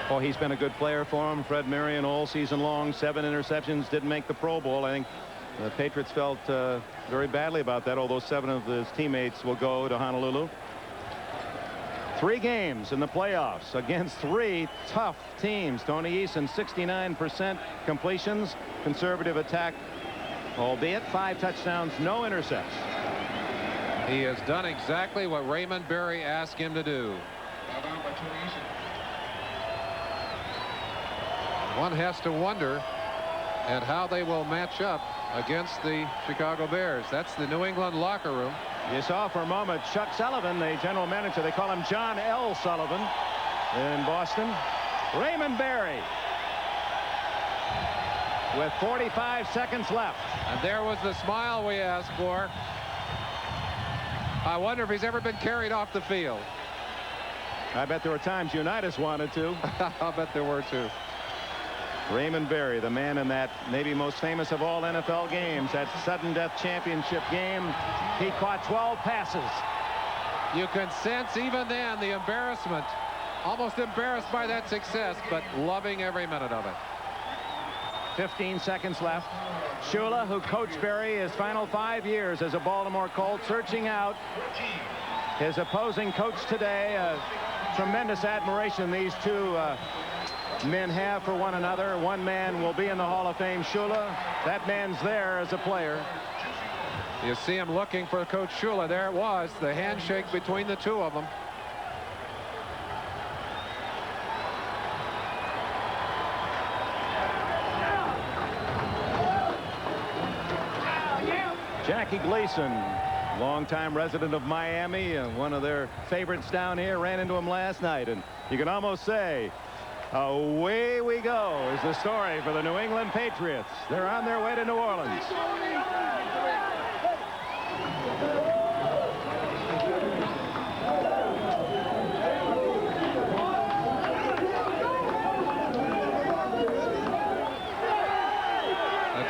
Speaker 1: Oh, he's been a good player for him. Fred Marion all season long. 7 interceptions. Didn't make the Pro Bowl. I think the Patriots felt very badly about that, although 7 of his teammates will go to Honolulu. 3 games in the playoffs against 3 tough teams. Tony Eason, 69% completions. Conservative attack, albeit 5 touchdowns, no intercepts.
Speaker 2: He has done exactly what Raymond Berry asked him to do. One has to wonder at how they will match up against the Chicago Bears. That's the New England locker room.
Speaker 1: You saw for a moment Chuck Sullivan, the general manager. They call him John L. Sullivan in Boston. Raymond Berry with 45 seconds left.
Speaker 2: And there was the smile we asked for. I wonder if he's ever been carried off the field.
Speaker 1: I bet there were times Unitas wanted to.
Speaker 2: I'll bet there were too.
Speaker 1: Raymond Berry, the man in that maybe most famous of all NFL games, that sudden death championship game. He caught 12 passes.
Speaker 2: You can sense even then the embarrassment. Almost embarrassed by that success, but loving every minute of it.
Speaker 1: 15 seconds left. Shula, who coached Berry his final 5 years as a Baltimore Colt, searching out his opposing coach today. Tremendous admiration these two men have for one another. One man will be in the Hall of Fame, Shula. That man's there as a player.
Speaker 2: You see him looking for Coach Shula. There it was, the handshake between the two of them.
Speaker 1: Jackie Gleason, longtime resident of Miami, one of their favorites down here, ran into him last night, and you can almost say, away we go is the story for the New England Patriots. They're on their way to New Orleans.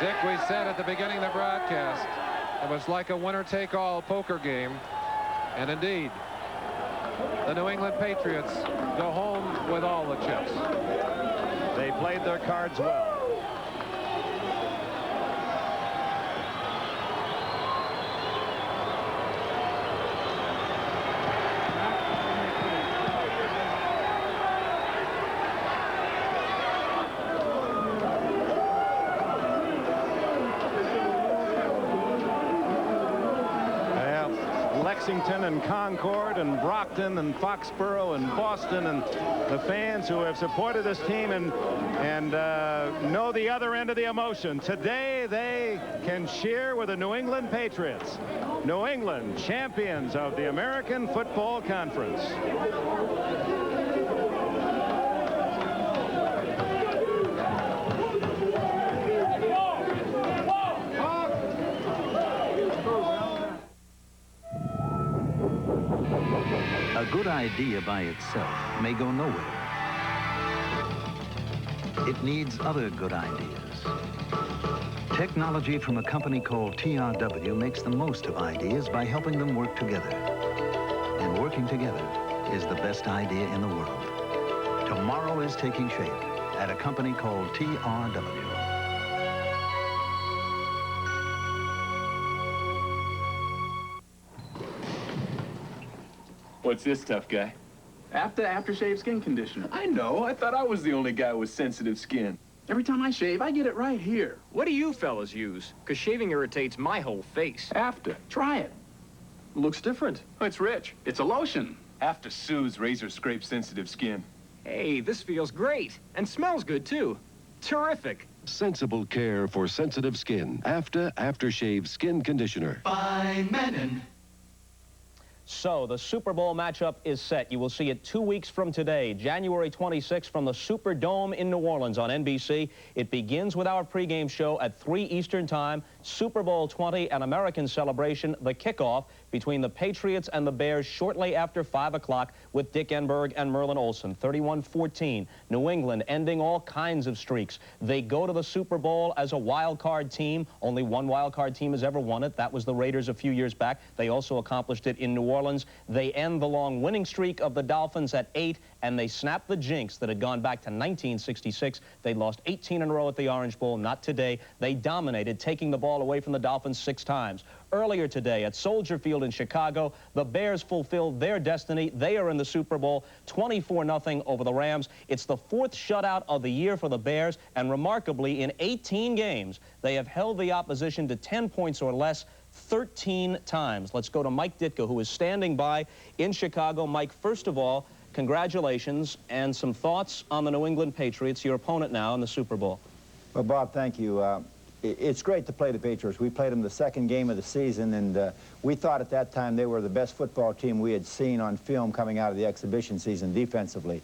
Speaker 2: Dick, we said at the beginning of the broadcast, it was like a winner-take-all poker game. And indeed, the New England Patriots go home with all the chips.
Speaker 1: They played their cards well. Lexington and Concord and Brockton and Foxborough and Boston, and the fans who have supported this team and know the other end of the emotion. Today they can cheer with the New England Patriots. New England, champions of the American Football Conference.
Speaker 5: A good idea by itself may go nowhere. It needs other good ideas. Technology from a company called TRW makes the most of ideas by helping them work together. And working together is the best idea in the world. Tomorrow is taking shape at a company called TRW.
Speaker 10: What's this, tough guy?
Speaker 17: Aftershave skin conditioner.
Speaker 10: I know. I thought I was the only guy with sensitive skin.
Speaker 17: Every time I shave, I get it right here.
Speaker 22: What do you fellas use? Because shaving irritates my whole face.
Speaker 17: After. Try it. Looks different.
Speaker 10: Oh, it's rich.
Speaker 17: It's a lotion.
Speaker 10: After Sue's razor scrape sensitive skin.
Speaker 22: Hey, this feels great. And smells good, too. Terrific.
Speaker 23: Sensible care for sensitive skin. Aftershave skin conditioner.
Speaker 25: Fine Menon.
Speaker 26: So the Super Bowl matchup is set. You will see it 2 weeks from today, January 26th, from the Superdome in New Orleans on NBC. It begins with our pregame show at 3 Eastern Time. Super Bowl 20, an American celebration, the kickoff between the Patriots and the Bears shortly after 5 o'clock with Dick Enberg and Merlin Olsen. 31-14. New England ending all kinds of streaks. They go to the Super Bowl as a wild card team. Only one wild card team has ever won it. That was the Raiders a few years back. They also accomplished it in New Orleans. They end the long winning streak of the Dolphins at 8, and they snap the jinx that had gone back to 1966. They lost 18 in a row at the Orange Bowl. Not today. They dominated, taking the ball away from the Dolphins 6 times. Earlier today at Soldier Field in Chicago, the Bears fulfilled their destiny. They are in the Super Bowl, 24-0 over the Rams. It's the 4th shutout of the year for the Bears, and remarkably, in 18 games, they have held the opposition to 10 points or less 13 times. Let's go to Mike Ditka, who is standing by in Chicago. Mike, first of all, congratulations, and some thoughts on the New England Patriots, your opponent now in the Super Bowl.
Speaker 27: Well, Bob, thank you. It's great to play the Patriots. We played them the 2nd game of the season, and we thought at that time they were the best football team we had seen on film coming out of the exhibition season defensively.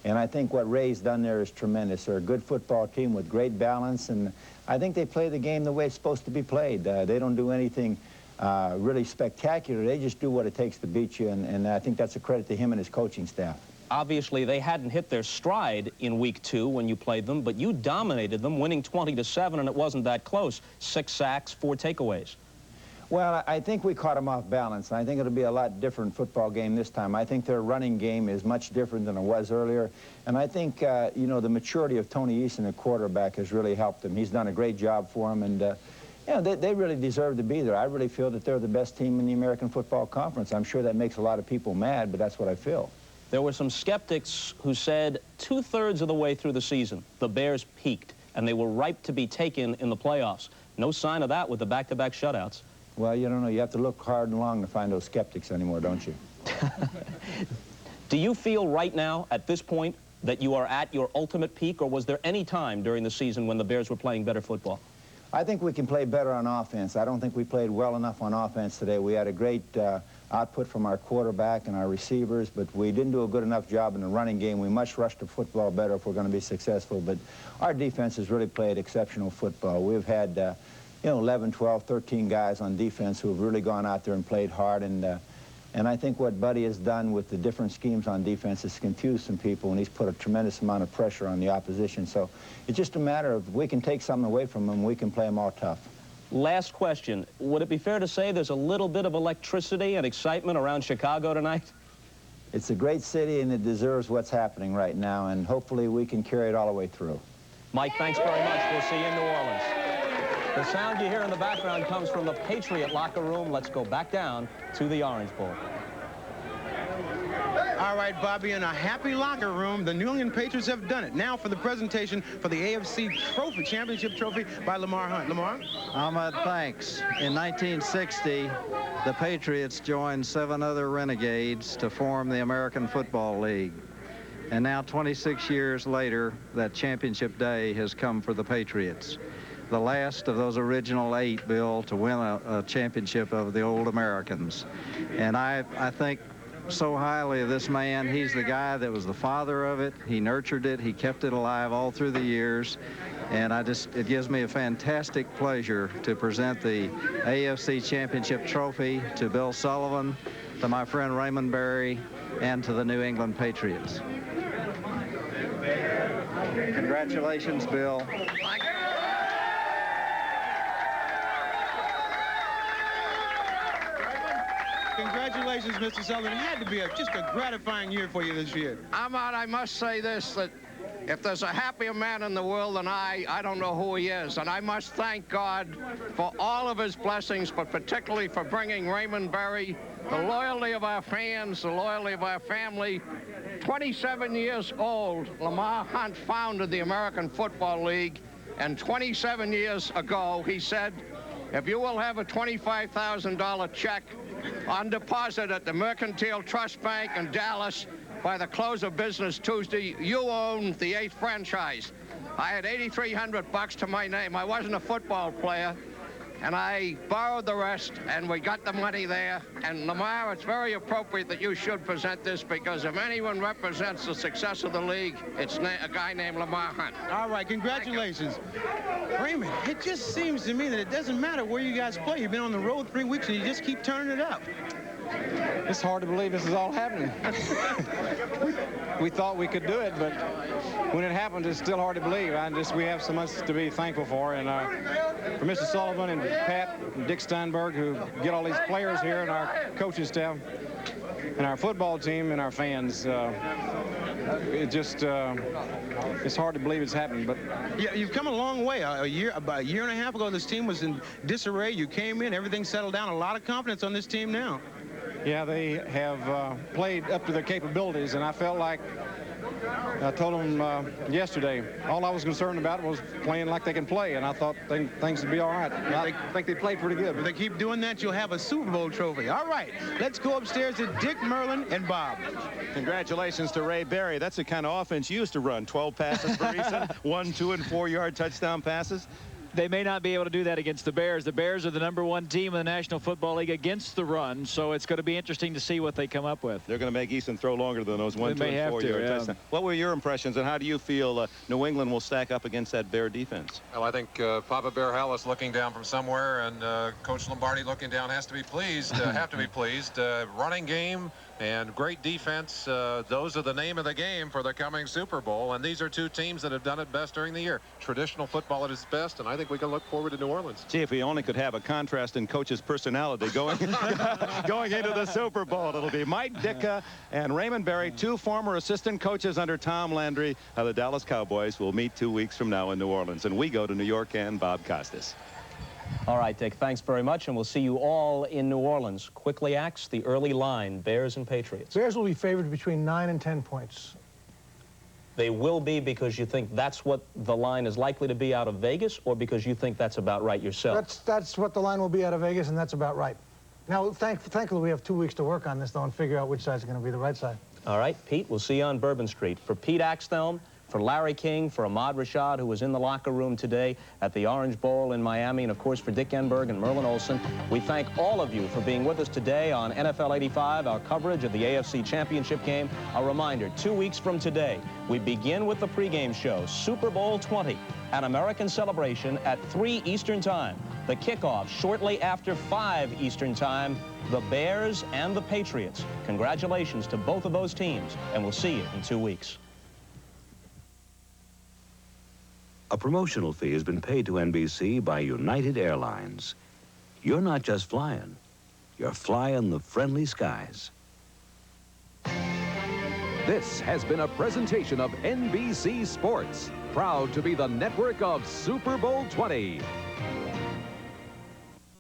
Speaker 27: And I think what Ray's done there is tremendous. They're a good football team with great balance, and I think they play the game the way it's supposed to be played. They don't do anything really spectacular. They just do what it takes to beat you, and I think that's a credit to him and his coaching staff.
Speaker 26: Obviously, they hadn't hit their stride in week 2 when you played them, but you dominated them, winning 20-7, and it wasn't that close. 6 sacks, 4 takeaways.
Speaker 27: Well, I think we caught them off balance. I think it'll be a lot different football game this time. I think their running game is much different than it was earlier. And I think, you know, the maturity of Tony Eason, the quarterback, has really helped them. He's done a great job for them, and you know, they really deserve to be there. I really feel that they're the best team in the American Football Conference. I'm sure that makes a lot of people mad, but that's what I feel.
Speaker 26: There were some skeptics who said 2/3 of the way through the season, the Bears peaked, and they were ripe to be taken in the playoffs. No sign of that with the back-to-back shutouts.
Speaker 27: Well, you don't know. You have to look hard and long to find those skeptics anymore, don't you?
Speaker 26: Do you feel right now, at this point, that you are at your ultimate peak, or was there any time during the season when the Bears were playing better football?
Speaker 27: I think we can play better on offense. I don't think we played well enough on offense today. We had a great output from our quarterback and our receivers, but we didn't do a good enough job in the running game. We must rush the football better if we're going to be successful, but our defense has really played exceptional football. We've had, you know, 11, 12, 13 guys on defense who have really gone out there and played hard, and I think what Buddy has done with the different schemes on defense has confused some people, and he's put a tremendous amount of pressure on the opposition. So it's just a matter of we can take something away from them, we can play them all tough.
Speaker 26: Last question. Would it be fair to say there's a little bit of electricity and excitement around Chicago tonight?
Speaker 27: It's a great city, and it deserves what's happening right now, and hopefully we can carry it all the way through.
Speaker 26: Mike, thanks very much. We'll see you in New Orleans. The sound you hear in the background comes from the Patriot locker room. Let's go back down to the Orange Bowl.
Speaker 3: All right, Bobby, in a happy locker room, the New England Patriots have done it. Now for the presentation for the AFC Trophy, Championship Trophy by Lamar Hunt. Lamar?
Speaker 4: Ahmed, thanks. In 1960, the Patriots joined 7 other renegades to form the American Football League. And now, 26 years later, that championship day has come for the Patriots. The last of those original 8, Bill, to win a championship of the old Americans. And I think so highly of this man. He's the guy that was the father of it. He nurtured it. He kept it alive all through the years. And it gives me a fantastic pleasure to present the AFC Championship Trophy to Bill Sullivan, to my friend Raymond Berry, and to the New England Patriots. Congratulations, Bill.
Speaker 3: Congratulations, Mr. Sullivan. It had to be just a gratifying year for you this year.
Speaker 12: Ahmad, I must say this, that if there's a happier man in the world than I don't know who he is. And I must thank God for all of his blessings, but particularly for bringing Raymond Berry, the loyalty of our fans, the loyalty of our family. 27 years old, Lamar Hunt founded the American Football League, and 27 years ago, he said, if you will have a $25,000 check on deposit at the Mercantile Trust Bank in Dallas by the close of business Tuesday, you own the 8th franchise. I had $8,300 to my name. I wasn't a football player, and I borrowed the rest, and we got the money there. And Lamar, it's very appropriate that you should present this, because if anyone represents the success of the league, it's a guy named Lamar Hunt.
Speaker 3: All right, congratulations. Raymond, it just seems to me that it doesn't matter where you guys play. You've been on the road 3 weeks, and you just keep turning it up.
Speaker 14: It's hard to believe this is all happening. We thought we could do it, but when it happens, it's still hard to believe. We have so much to be thankful for, and for Mr. Sullivan and Pat and Dick Steinberg, who get all these players here, and our coaching staff, and our football team, and our fans. It's hard to believe it's happening, but
Speaker 3: yeah, you've come a long way. About a year and a half ago, this team was in disarray. You came in, everything settled down. A lot of confidence on this team now.
Speaker 14: Yeah, they have played up to their capabilities, and I felt like I told them yesterday, all I was concerned about was playing like they can play, and I thought things would be all right. I think they played pretty good.
Speaker 3: If they keep doing that, you'll have a Super Bowl trophy. All right, let's go upstairs to Dick, Merlin, and Bob.
Speaker 15: Congratulations to Ray Berry. That's the kind of offense you used to run. 12 passes per season, 1, 2, and 4-yard touchdown passes.
Speaker 18: They may not be able to do that against the Bears. The Bears are the #1 team in the National Football League against the run, so it's going to be interesting to see what they come up with.
Speaker 15: They're going to make Easton throw longer than those 1, 2, and 4-yard touchdowns. What were your impressions, and how do you feel New England will stack up against that Bear defense?
Speaker 2: Well, I think Papa Bear Hallis looking down from somewhere, and Coach Lombardi looking down has to be pleased, running game and great defense. Those are the name of the game for the coming Super Bowl, and these are 2 teams that have done it best during the year. Traditional football at its best, and I think we can look forward to New Orleans.
Speaker 15: Gee, if we only could have a contrast in coach's personality going into the Super Bowl. It'll be Mike Ditka and Raymond Berry, 2 former assistant coaches under Tom Landry. The Dallas Cowboys will meet 2 weeks from now in New Orleans, and we go to New York and Bob Costas.
Speaker 26: All right, Dick, thanks very much, and we'll see you all in New Orleans. Quickly, Axe, the early line, Bears and Patriots.
Speaker 24: Bears will be favored between 9 and 10 points.
Speaker 26: They will be because you think that's what the line is likely to be out of Vegas, or because you think that's about right yourself?
Speaker 24: That's what the line will be out of Vegas, and that's about right. Now, thankfully, we have 2 weeks to work on this, though, and figure out which side's going to be the right side.
Speaker 26: All right, Pete, we'll see you on Bourbon Street. For Pete Axthelm, for Larry King, for Ahmad Rashad, who was in the locker room today at the Orange Bowl in Miami, and of course for Dick Enberg and Merlin Olsen, we thank all of you for being with us today on NFL 85, our coverage of the AFC Championship game. A reminder, 2 weeks from today, we begin with the pregame show, Super Bowl 20, an American celebration at 3 Eastern Time. The kickoff shortly after 5 Eastern Time, the Bears and the Patriots. Congratulations to both of those teams, and we'll see you in 2 weeks.
Speaker 25: A promotional fee has been paid to NBC by United Airlines. You're not just flying, you're flying the friendly skies.
Speaker 8: This has been a presentation of NBC Sports, proud to be the network of Super Bowl 20.